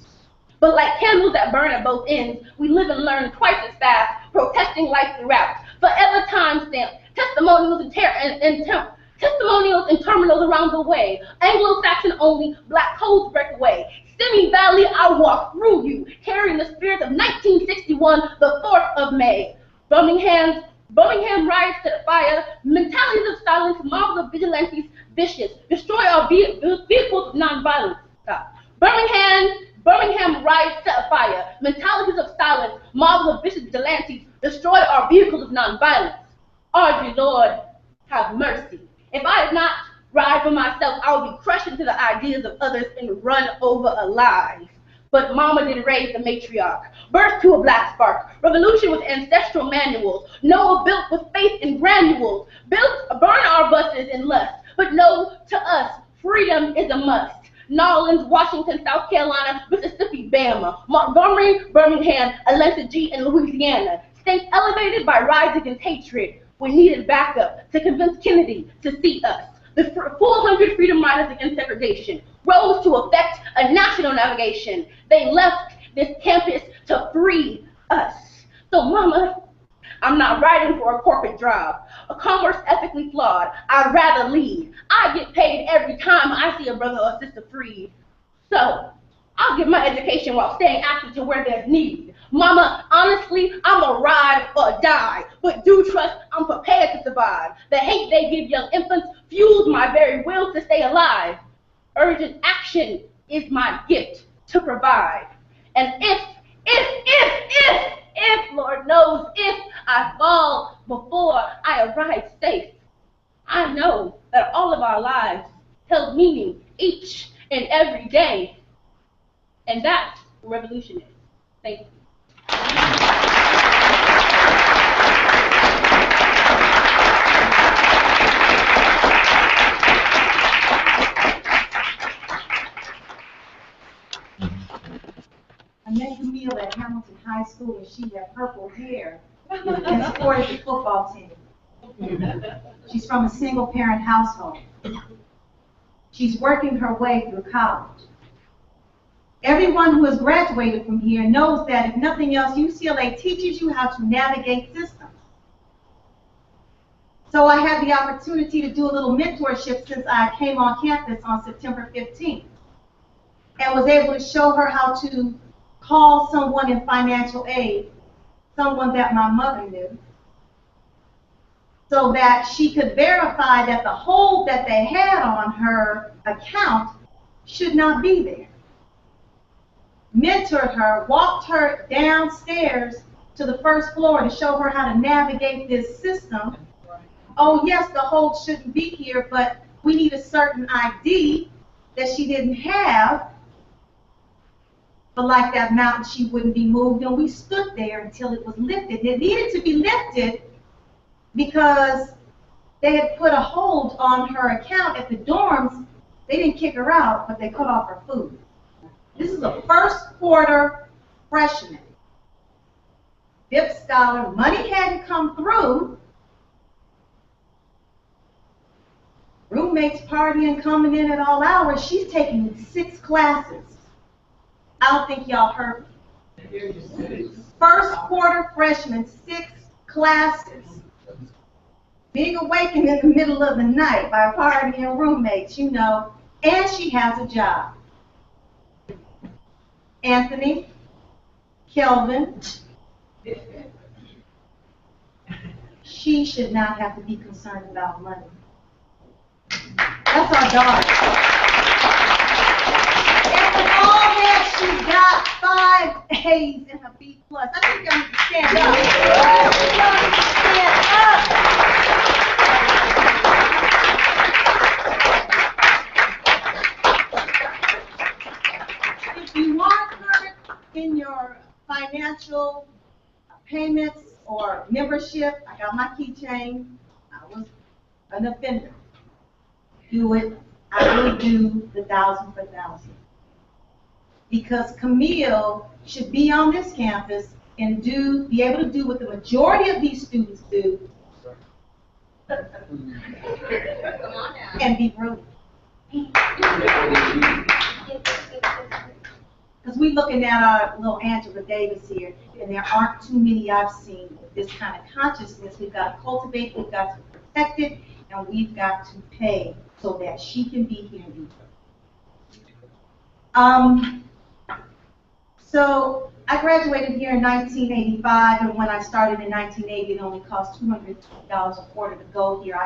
Speaker 10: But like candles that burn at both ends, we live and learn twice as fast, protesting life throughout. Forever time-stamped, testimonials and Testimonials in terminals around the way. Anglo-Saxon only, black codes break away. Simi Valley, I walk through you, carrying the spirit of 1961, the 4th of May. Birmingham riots set fire, mentalities of silence, mobs of vigilantes, vicious, destroy our vehicles of nonviolence. Birmingham riots set fire, mentalities of silence, mobs of vicious vigilantes, destroy our vehicles of nonviolence. Audrey, Lord, have mercy. If I had not ride for myself, I would be crushed into the ideas of others and run over alive. But Mama did raise the matriarch, birth to a black spark, revolution with ancestral manuals, Noah built with faith in granules, burn our buses in lust, but no, to us, freedom is a must. Nolens, Washington, South Carolina, Mississippi, Bama, Montgomery, Birmingham, Atlanta, G, and Louisiana. States elevated by rise against hatred. We needed backup to convince Kennedy to seat us. The 400 freedom riders against segregation rose to effect a national navigation. They left this campus to free us. So Mama, I'm not riding for a corporate job, a commerce ethically flawed. I'd rather lead. I get paid every time I see a brother or sister freed. So I'll get my education while staying active to where there's need. Mama, honestly, I'm a ride or die, but do trust I'm prepared to survive. The hate they give young infants fuels my very will to stay alive. Urgent action is my gift to provide. And if, Lord knows, if I fall before I arrive safe, I know that all of our lives held meaning each and every day. And that's what revolution is. Thank you.
Speaker 9: I met Camille at Hamilton High School and she had purple hair and supported the football team. She's from a single parent household. She's working her way through college. Everyone who has graduated from here knows that if nothing else, UCLA teaches you how to navigate systems. So I had the opportunity to do a little mentorship since I came on campus on September 15th and was able to show her how to call someone in financial aid, someone that my mother knew, so that she could verify that the hold that they had on her account should not be there. Mentored her, walked her downstairs to the first floor to show her how to navigate this system. Oh yes, the hold shouldn't be here, but we need a certain ID that she didn't have. But like that mountain, she wouldn't be moved, and we stood there until it was lifted. It needed to be lifted because they had put a hold on her account at the dorms. They didn't kick her out, but they cut off her food. This is a first quarter freshman. VIP scholar, money hadn't come through. Roommates partying, coming in at all hours. She's taking 6 classes. I don't think y'all heard me. First quarter freshman, 6 classes. Being awakened in the middle of the night by partying roommates, you know, and she has a job. Anthony, Kelvin, she should not have to be concerned about money. That's our daughter. And with all that, she's got 5 A's and a B+. I think y'all need to stand up. Y'all need to stand up. If you want her in your financial payments or membership, I got my keychain. I was an offender. Do it. I will do the 1,000 for 1,000. Because Camille should be on this campus and be able to do what the majority of these students do and be brilliant. Because we're looking at our little Angela Davis here, and there aren't too many I've seen with this kind of consciousness. We've got to cultivate, we've got to protect it, and we've got to pay so that she can be here and be here. So I graduated here in 1985, and when I started in 1980, it only cost $200 a quarter to go here.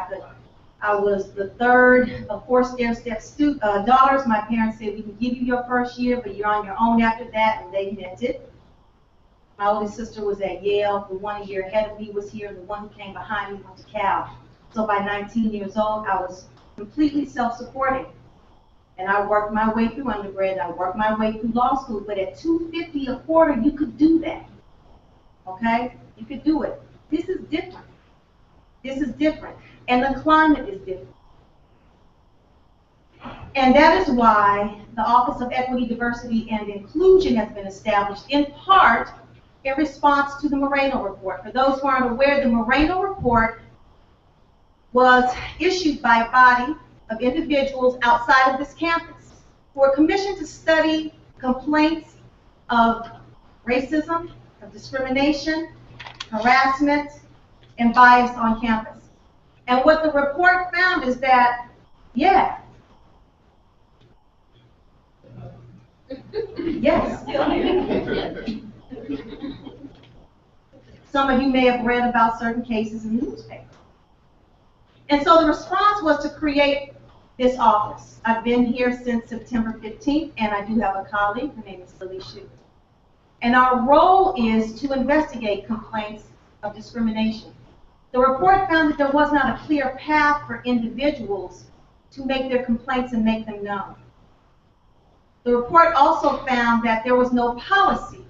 Speaker 9: I was the third of 4 stair-step daughters. My parents said, we can give you your first year, but you're on your own after that, and they meant it. My oldest sister was at Yale. The one a year ahead of me was here, and the one who came behind me went to Cal. So by 19 years old, I was completely self-supporting. And I worked my way through undergrad, and I worked my way through law school, but at $250 a quarter, you could do that, okay? You could do it. This is different. This is different, and the climate is different. And that is why the Office of Equity, Diversity, and Inclusion has been established in part in response to the Moreno Report. For those who aren't aware, the Moreno Report was issued by a body of individuals outside of this campus who are commissioned to study complaints of racism, of discrimination, harassment, and bias on campus. And what the report found is that, yes, some of you may have read about certain cases in the newspaper. And so the response was to create this office. I've been here since September 15th, and I do have a colleague. Her name is Lily Shue. And our role is to investigate complaints of discrimination. The report found that there was not a clear path for individuals to make their complaints and make them known. The report also found that there was no policy.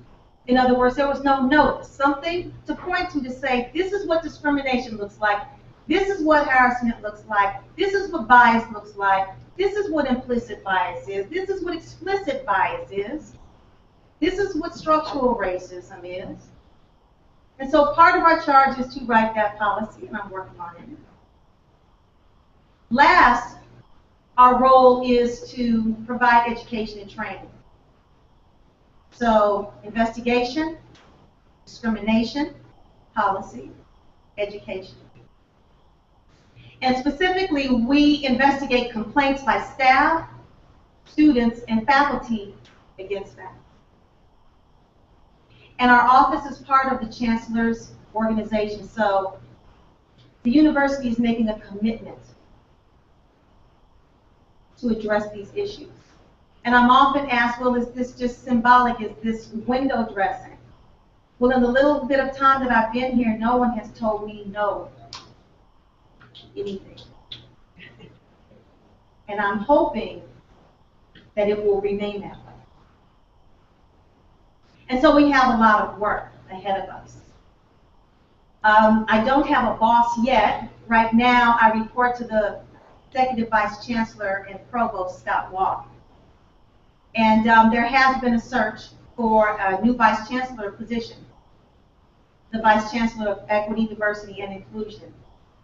Speaker 9: In other words, there was no notice, something to point to say, this is what discrimination looks like. This is what harassment looks like. This is what bias looks like. This is what implicit bias is. This is what explicit bias is. This is what structural racism is. And so part of our charge is to write that policy, and I'm working on it. Last, our role is to provide education and training. So investigation, discrimination, policy, education. And specifically, we investigate complaints by staff, students, and faculty against that. And our office is part of the Chancellor's organization. So the university is making a commitment to address these issues. And I'm often asked, well, is this just symbolic? Is this window dressing? Well, in the little bit of time that I've been here, no one has told me no anything. And I'm hoping that it will remain that way. And so we have a lot of work ahead of us. I don't have a boss yet. Right now, I report to the Executive Vice Chancellor and Provost, Scott Walk. And there has been a search for a new Vice Chancellor position, the Vice Chancellor of Equity, Diversity, and Inclusion.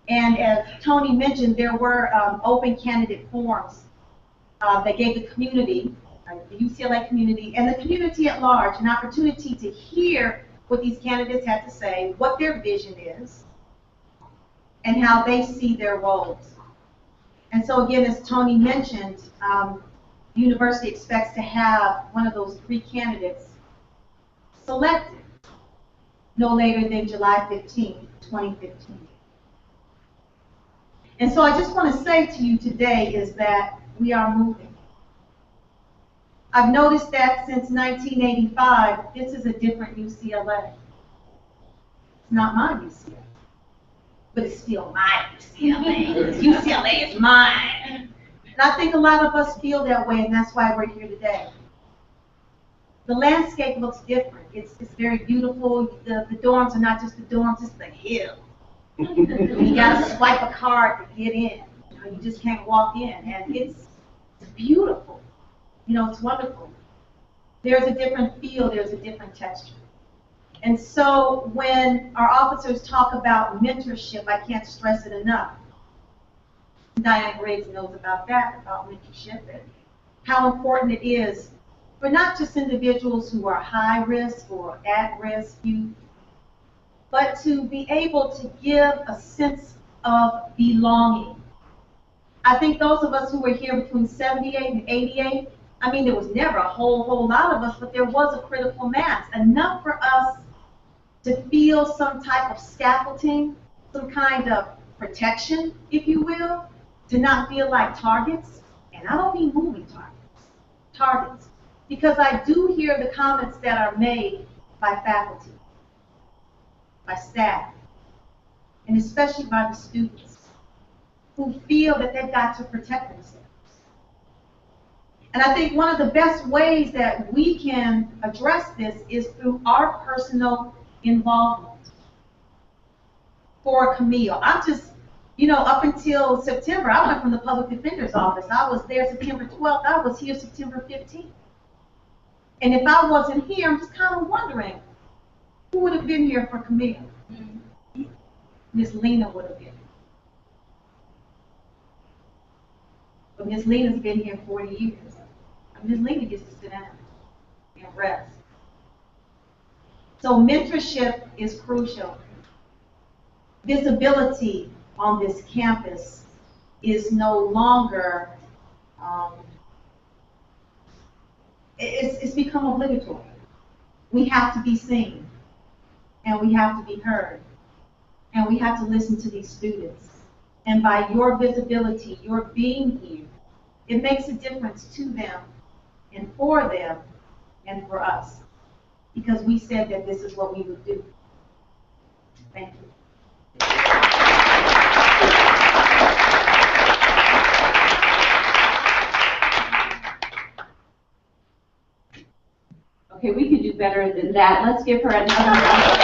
Speaker 9: And as Tony mentioned, there were open candidate forums that gave the community, the UCLA community, and the community at large an opportunity to hear what these candidates had to say, what their vision is, and how they see their roles. And so again, as Tony mentioned, the university expects to have one of those 3 candidates selected no later than July 15, 2015. And so I just want to say to you today is that we are moving. I've noticed that since 1985, this is a different UCLA. It's not my UCLA, but it's still my UCLA. UCLA is mine. And I think a lot of us feel that way, and that's why we're here today. The landscape looks different. It's very beautiful. The dorms are not just the dorms, it's the hill. You gotta swipe a card to get in. You just can't walk in, and it's beautiful. It's wonderful. There's a different feel, there's a different texture. And so when our officers talk about mentorship, I can't stress it enough. Diane Briggs knows about that, about mentorship, and how important it is for not just individuals who are high risk or at risk youth, but to be able to give a sense of belonging I think those of us who were here between 78 and 88, I mean, there was never a whole lot of us, but there was a critical mass, enough for us to feel some type of scaffolding, some kind of protection, if you will, to not feel like targets. And I don't mean moving targets. Because I do hear the comments that are made by faculty, by staff, and especially by the students, who feel that they've got to protect themselves. And I think one of the best ways that we can address this is through our personal involvement. For Camille, I'm just, up until September, I went from the public defender's office. I was there September 12th. I was here September 15th. And if I wasn't here, I'm just kind of wondering, who would have been here for Camille? Miss Lena would have been. But Miss Lena's been here 40 years. Miss Lena gets to sit down and rest. So mentorship is crucial. Visibility on this campus is no longer, it's become obligatory. We have to be seen, and we have to be heard, and we have to listen to these students. And by your visibility, your being here, it makes a difference to them and for them and for us, because we said that this is what we would do. Thank you.
Speaker 1: Okay, we could do better than that. Let's give her another round.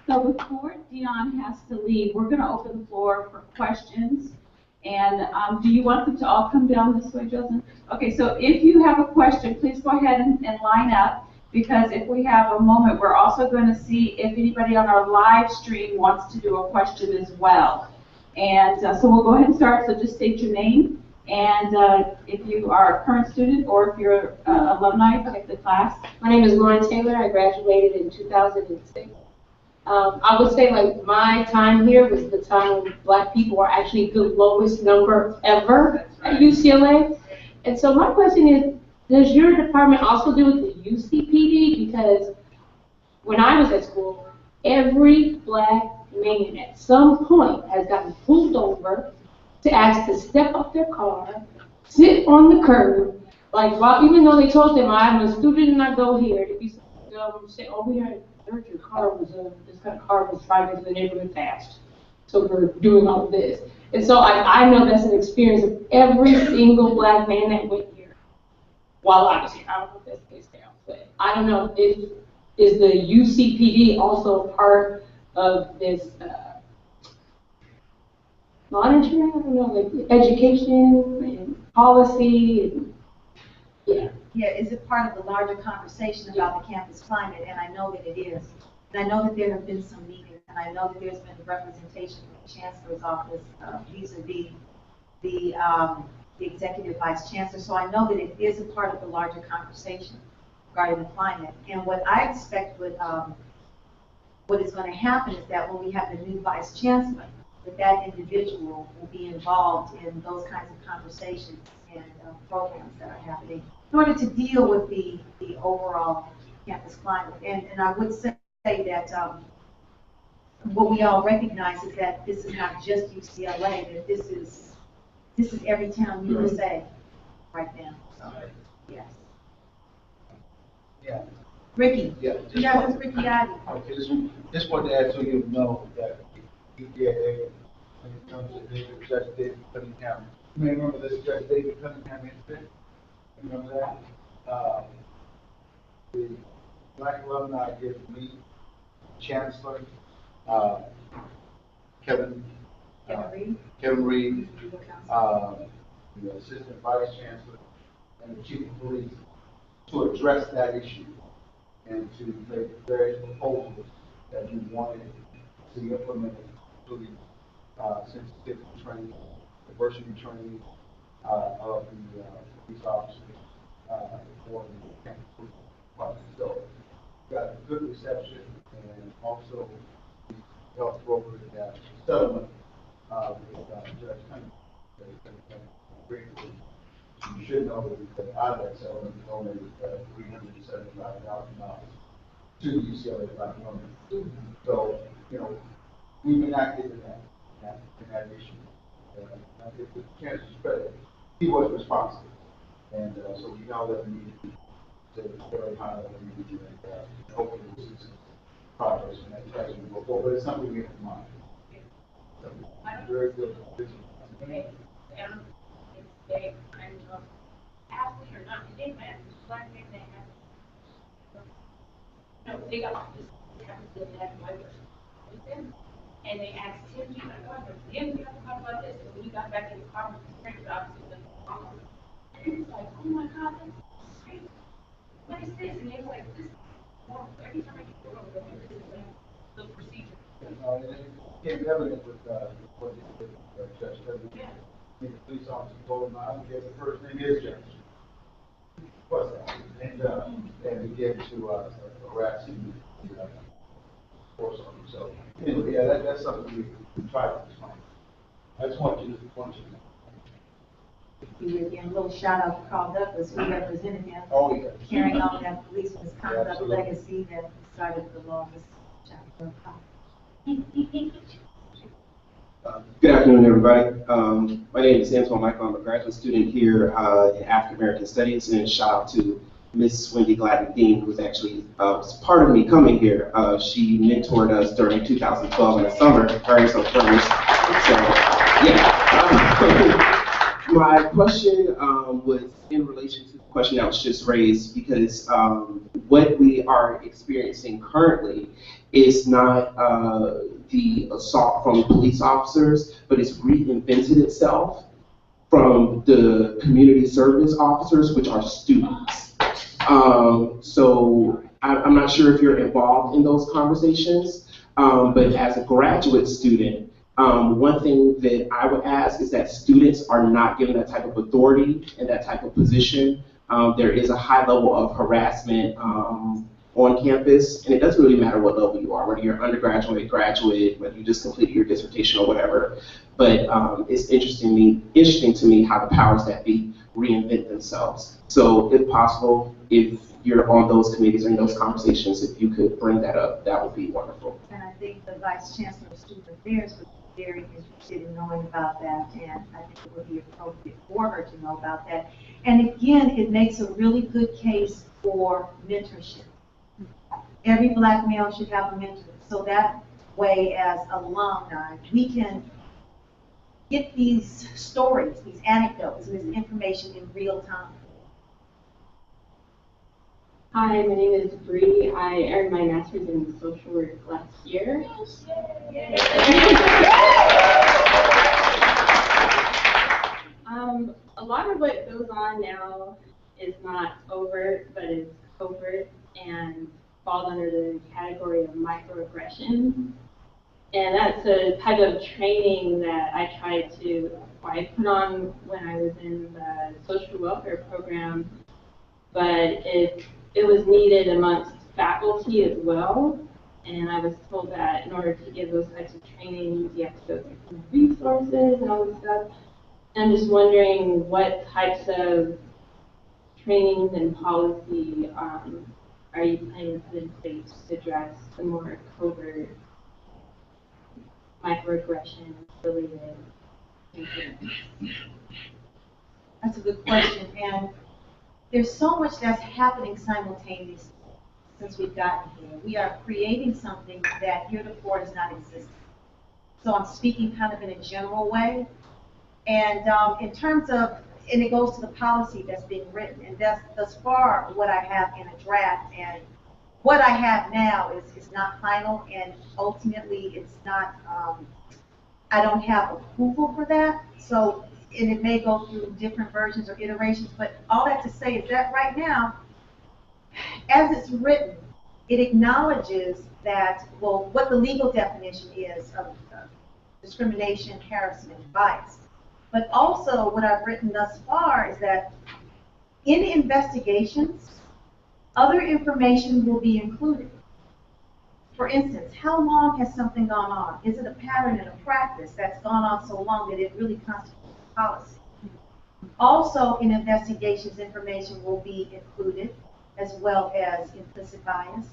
Speaker 1: So before Dion has to leave, we're going to open the floor for questions. And do you want them to all come down this way, Justin? Okay, so if you have a question, please go ahead and line up, because if we have a moment, we're also going to see if anybody on our live stream wants to do a question as well. And so we'll go ahead and start. So just state your name, and if you are a current student or if you're alumni of the class.
Speaker 11: My name is Lauren Taylor. I graduated in 2006. I would say my time here was the time when Black people were actually the lowest number ever at UCLA. And so my question is, does your department also do with the UCPD? Because when I was at school, every Black man at some point has gotten pulled over to ask to step up their car, sit on the curb, even though they told them I'm a student and I go here, to be say, oh, we heard your car was this kind of car was driving through the neighborhood fast, so we're doing all of this. And so I know that's an experience of every single Black man that went here while I was here. I don't know if that's the case now, but I don't know if is the UCPD also part of this monitoring, I don't know, education and policy, and, yeah.
Speaker 9: Yeah, is it part of the larger conversation about the campus climate? And I know that it is. And I know that there have been some meetings, and I know that there's been representation from the Chancellor's office vis-a-vis the Executive Vice Chancellor. So I know that it is a part of the larger conversation regarding the climate. And what I expect what is going to happen is that when we have the new Vice Chancellor, that individual will be involved in those kinds of conversations and programs that are happening in order to deal with the overall campus climate. And I would say that what we all recognize is that this is not just UCLA, that this is every town USA right now. So, yes.
Speaker 12: Yeah.
Speaker 9: Ricky.
Speaker 12: Yeah.
Speaker 9: Yeah, it's Ricky Ivy.
Speaker 12: Okay, just want to add so you know that UBAA, when it comes to Judge David Cunningham, you may remember this Judge David Cunningham incident. Remember that? The Black alumni did meet Chancellor Kevin Reed, the Assistant Vice Chancellor, and the Chief of Police to address that issue and to make various proposals that we wanted to be implemented, including sensitivity training, diversity training of the police officers for the campus police department. So got a good reception, and also we helped broker that settlement with Judge Cunningham. You should know that out of that settlement, we donated $375,000 to the UCLA Black Alumni. So, you know, we've been active in that issue. I give the chancellor's credit. He was responsible. And so we know that we need to very high level meeting, and hopefully we'll see some progress in that as we go forward. But it's something we have in mind. So, very good.
Speaker 8: Okay, they kind of athlete or not, they met black men, they have, no, they got this, they had white with them, and they asked Tim, do you have to talk about this? Tim, do you have to talk about this? And when we got back in the car, obviously, and he was like, oh my God, that's crazy. What is this? And they were like, this is normal. Every time I get to work, this is the procedure.
Speaker 12: And it became evident with what they did with Judge Cunningham.
Speaker 8: Yeah.
Speaker 12: The police officer told him, I guess the first name is Judge. What's that? And began to harass him, force on him. So, anyway, yeah, that's something we try to explain. I just want you to know.
Speaker 9: Again, a little shout out to Carl Douglas, who represented him,
Speaker 12: Oh, yeah.
Speaker 9: carrying on that police misconduct
Speaker 12: Absolutely.
Speaker 9: legacy that started the longest chapter of
Speaker 13: Good afternoon, everybody. My name is Antoine Michael. I'm a graduate student here in African American Studies, and shout out to Miss Wendy Gladden Dean, who was actually was part of me coming here. She mentored us during 2012 in the summer, her some friends. So, yeah. My question was in relation to the question that was just raised, because what we are experiencing currently is not the assault from police officers, but it's reinvented itself from the community service officers, which are students. So I'm not sure if you're involved in those conversations, but as a graduate student, one thing that I would ask is that students are not given that type of authority and that type of position. There is a high level of harassment on campus, and it doesn't really matter what level you are, whether you're undergraduate, graduate, whether you just completed your dissertation or whatever. But it's interesting to me how the powers that be reinvent themselves. So if possible, if you're on those committees or in those conversations, if you could bring that up, that would be wonderful.
Speaker 9: And I think the Vice Chancellor of Student Affairs would be very interested in knowing about that, and I think it would be appropriate for her to know about that. And again, it makes a really good case for mentorship. Every black male should have a mentor, so that way as alumni, we can get these stories, these anecdotes, and this information in real time.
Speaker 11: Hi, my name is Bree. I earned my master's in social work last year. A lot of what goes on now is not overt, but is covert and falls under the category of microaggression. And that's a type of training that I put on when I was in the social welfare program, but it was needed amongst faculty as well. And I was told that in order to give those types of trainings, you have to go through some resources and all this stuff. And I'm just wondering what types of trainings and policy are you planning to put in place to address the more covert microaggression related incidents?
Speaker 9: That's a good question, and there's so much that's happening simultaneously since we've gotten here. We are creating something that heretofore has not existed. So I'm speaking kind of in a general way. And in terms of, and it goes to the policy that's being written, and that's thus far what I have in a draft. And what I have now is not final, and ultimately it's not, I don't have approval for that. So, and it may go through different versions or iterations, but all that to say is that right now, as it's written, it acknowledges that, well, what the legal definition is of discrimination, harassment, bias. But also what I've written thus far is that in investigations, Other information will be included. For instance, how long has something gone on? Is it a pattern and a practice that's gone on so long that it really constitutes policy? Also, in investigations, information will be included, as well as implicit bias,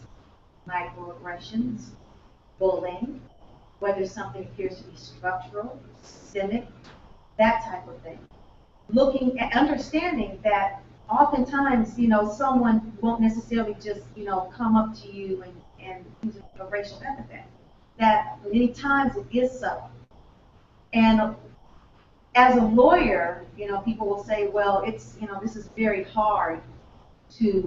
Speaker 9: microaggressions, bullying, whether something appears to be structural, systemic, that type of thing. Looking at understanding that oftentimes, someone won't necessarily just, come up to you and use a racial epithet. That many times it is subtle. And as a lawyer, people will say, well, it's, this is very hard to,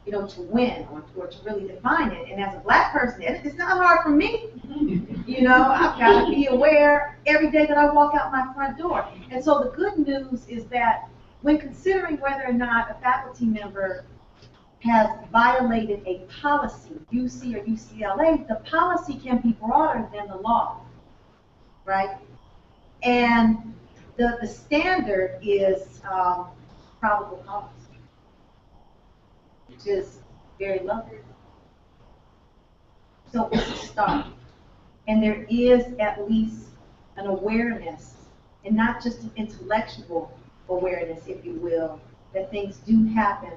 Speaker 9: to win or to really define it. And as a Black person, it's not hard for me. I've got to be aware every day that I walk out my front door. And so the good news is that when considering whether or not a faculty member has violated a policy, UC or UCLA, the policy can be broader than the law, right? And the standard is probable cause, which is very low. So it's a start. And there is at least an awareness, and not just an intellectual awareness, if you will, that things do happen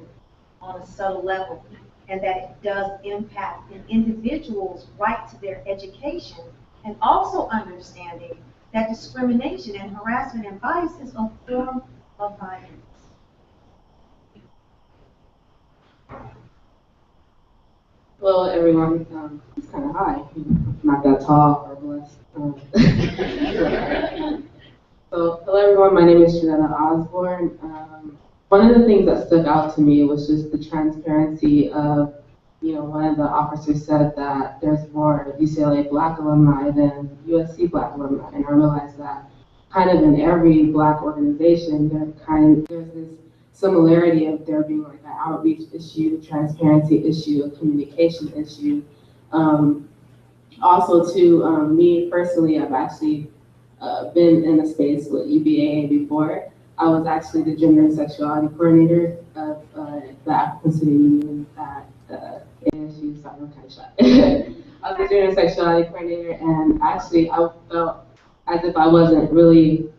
Speaker 9: on a subtle level, and that it does impact an individual's right to their education, and also understanding that discrimination and harassment and bias is a form of violence.
Speaker 11: Hello, everyone. It's kind of high. I'm not that tall or blessed. So, hello, everyone. My name is Janetta Osborne. One of the things that stuck out to me was just the transparency of, one of the officers said that there's more UCLA Black alumni than USC Black alumni, and I realized that kind of in every Black organization, there's this similarity of there being like an outreach issue, transparency issue, a communication issue. Also, to me personally, I've actually been in a space with UBAA before. I was actually the gender and sexuality coordinator of the African Student Union at ASU. Sorry, I'm kind of shy. I was the gender and sexuality coordinator, and actually I felt as if I wasn't really,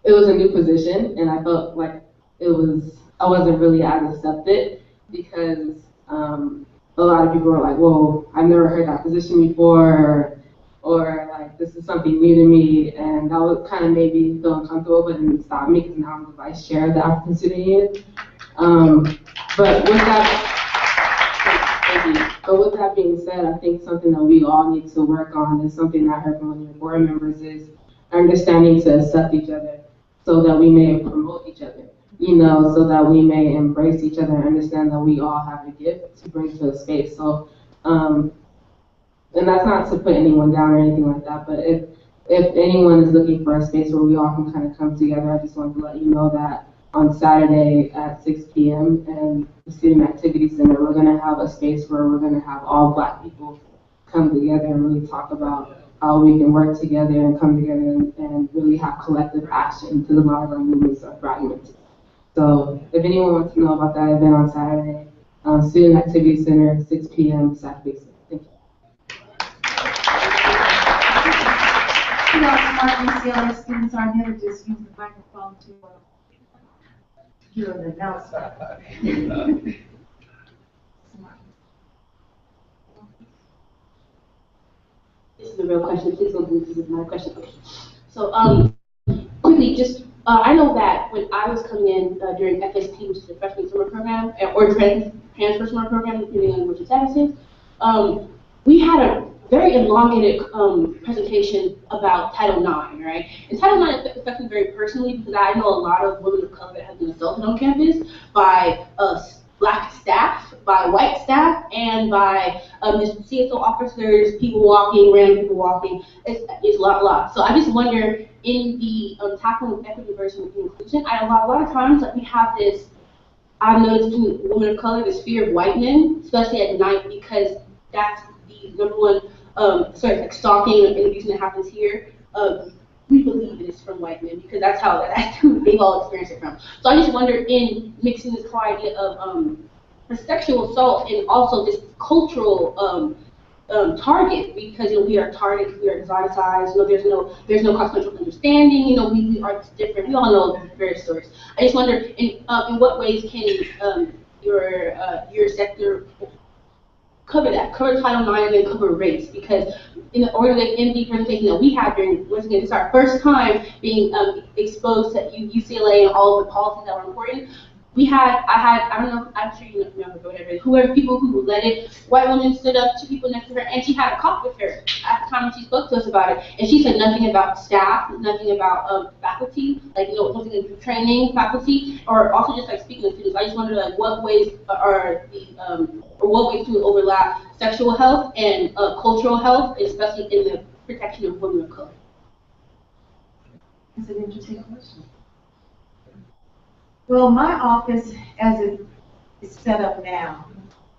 Speaker 11: it was a new position, and I felt like I wasn't really as accepted because a lot of people were like, whoa, I've never heard that position before, or like, this is something new to me, and that was kind of made me feel uncomfortable, but it didn't stop me because now I'm the vice chair of the African Student Union. But with that being said, I think something that we all need to work on is something that I heard from one of your board members is understanding to accept each other so that we may promote each other, so that we may embrace each other and understand that we all have a gift to bring to a space. So, and that's not to put anyone down or anything like that, but if anyone is looking for a space where we all can kind of come together, I just wanted to let you know that on Saturday at 6 p.m. in the Student Activity Center, we're going to have a space where we're going to have all Black people come together and really talk about how we can work together and come together and really have collective action because a lot of our movements are fragmented. So if anyone wants to know about that event on Saturday, Student Activity Center, 6 p.m. Saturday. Thank you.
Speaker 9: Smart UCLA students are never just use the microphone to do an announcement.
Speaker 11: This is a real question. Please don't believe this is my question. Okay. So, quickly, just I know that when I was coming in during FSP, which is the freshman summer program, or transfer summer program, depending on what your status is, we had a very elongated presentation about Title IX, right? And Title IX affects me very personally because I know a lot of women of color that have been assaulted on campus by Black staff, by white staff, and by CSO officers, people walking, random people walking. It's a lot. So I just wonder, in the tackling of equity versus inclusion, a lot of times like we have this, I've noticed in women of color, this fear of white men, especially at night, because that's the number one like stalking and abuse that happens here. We believe it is from white men because that's who they've all experienced it from. So I just wonder, in mixing this whole idea of
Speaker 10: for sexual assault and also this cultural target, because we are targeted, we are exoticized. There's no cross-cultural understanding. We are different. We all know various stories. I just wonder in what ways can your sector cover Title IX and then cover race, because in the MD presentation that we had once again, this is our first time being exposed to UCLA and all of the policies that were important. I don't know, I'm sure you remember, but whatever, whoever people who led it, white woman stood up, two people next to her, and she had a cop with her at the time when she spoke to us about it. And she said nothing about staff, nothing about faculty, nothing in training faculty, or also just speaking to students. I just wonder what ways what ways do we overlap sexual health and cultural health, especially in the protection of women of color.
Speaker 9: That's an interesting question. Well, my office, as it is set up now,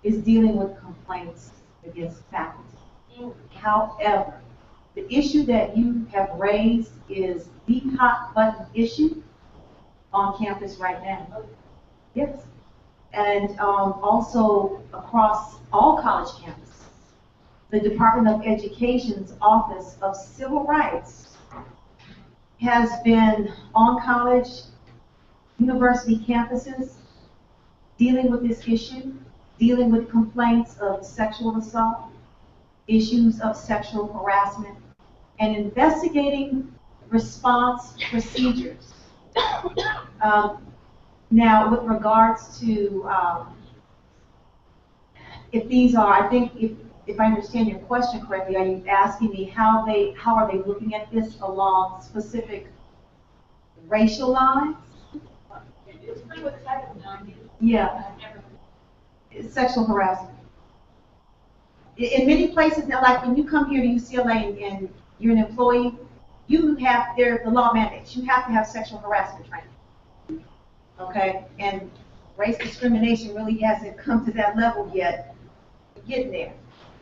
Speaker 9: is dealing with complaints against faculty. However, the issue that you have raised is the hot button issue on campus right now. Yes. And also across all college campuses. The Department of Education's Office of Civil Rights has been on college, university campuses, dealing with this issue, dealing with complaints of sexual assault, issues of sexual harassment, and investigating response procedures. Now, with regards to if these are, I think if I understand your question correctly, are you asking me how are they looking at this along specific racial lines? Yeah. Sexual harassment. In many places now, like when you come here to UCLA and you're an employee, the law mandates, you have to have sexual harassment training. Okay? And race discrimination really hasn't come to that level yet. We're getting there.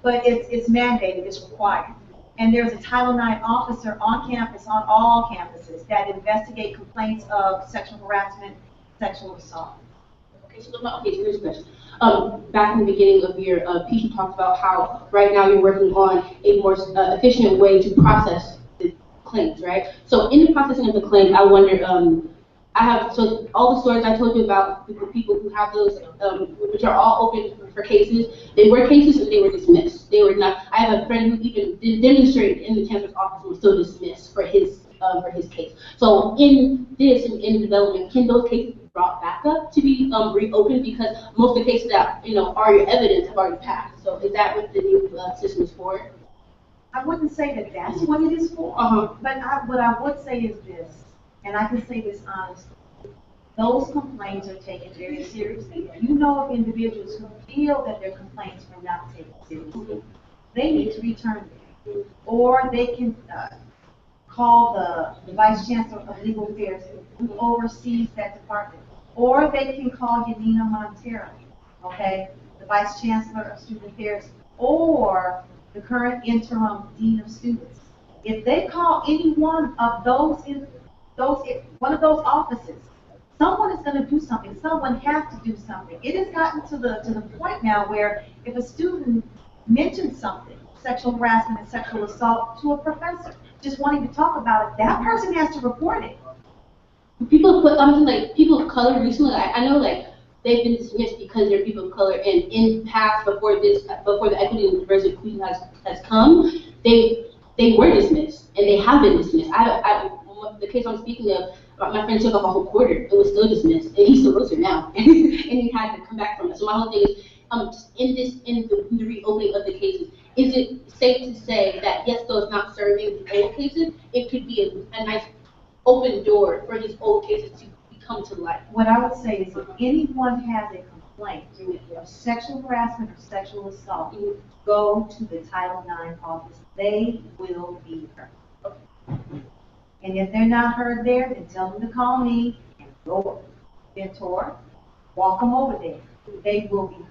Speaker 9: But it's mandated, it's required. And there's a Title IX officer on campus, on all campuses, that investigate complaints of sexual harassment, sexual assault.
Speaker 10: So here's a question. Back in the beginning of your piece, you talked about how right now you're working on a more efficient way to process the claims, right? So in the processing of the claims, I wonder, so all the stories I told you about the people who have those, which are all open for cases, they were cases and they were dismissed. They were not. I have a friend who even demonstrated in the chancellor's office and was still dismissed for his case. So in the development, can those cases be brought back up to be reopened, because most of the cases that are your evidence have already passed? So is that what the new system is for?
Speaker 9: I wouldn't say that that's what it is for. But what I would say is this, and I can say this honestly: those complaints are taken very seriously. You know of individuals who feel that their complaints are not taken seriously. They need to return them, or they can call the Vice Chancellor of Legal Affairs, who oversees that department. Or they can call Yanina Montero, okay, the Vice Chancellor of Student Affairs, or the current interim Dean of Students. If they call any one of one of those offices, someone is going to do something. Someone has to do something. It has gotten to the point now where if a student mentions something, sexual harassment and sexual assault, to a professor, just wanting to talk about it, that person has to report it.
Speaker 10: People people of color recently, I know they've been dismissed because they're people of color, and in past before the equity and diversity queen has come, they were dismissed and they have been dismissed. The case I'm speaking of, my friend took off a whole quarter and was still dismissed, and he still lives here now, and he had to come back from it. So my whole thing is, in the reopening of the cases, is it safe to say that yes, though it's not serving the old cases, it could be a nice open door for these old cases to come to light?
Speaker 9: What I would say is if anyone has a complaint of sexual harassment or sexual assault, go to the Title IX office. They will be heard. And if they're not heard there, then tell them to call me and go mentor, walk them over there. They will be heard.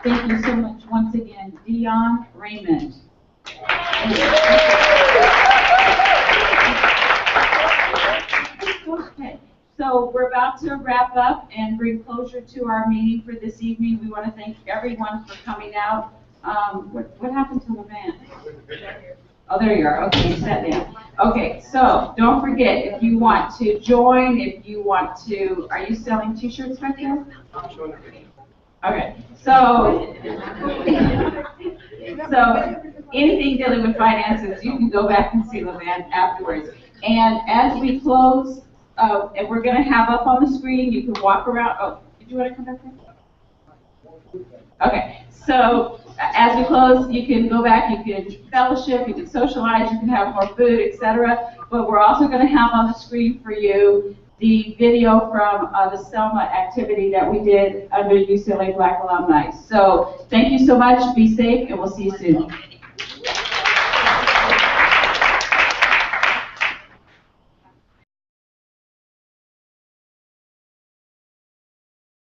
Speaker 10: Thank
Speaker 1: thank you so much once again, Dion, Raymond. Okay, so we're about to wrap up and bring closure to our meeting for this evening. We want to thank everyone for coming out. What happened to the band? Oh, there you are. Okay, you sat down. Okay, so don't forget, if you want to join, if you want to, are you selling t-shirts back there? Okay, so anything dealing with finances, you can go back and see the band afterwards. And as we close, and we're going to have up on the screen, you can walk around. Oh, did you want to come back there? Okay, so as we close, you can go back, you can fellowship, you can socialize, you can have more food, etc. But we're also going to have on the screen for you the video from the Selma activity that we did under UCLA Black Alumni. So thank you so much, be safe, and we'll see you soon.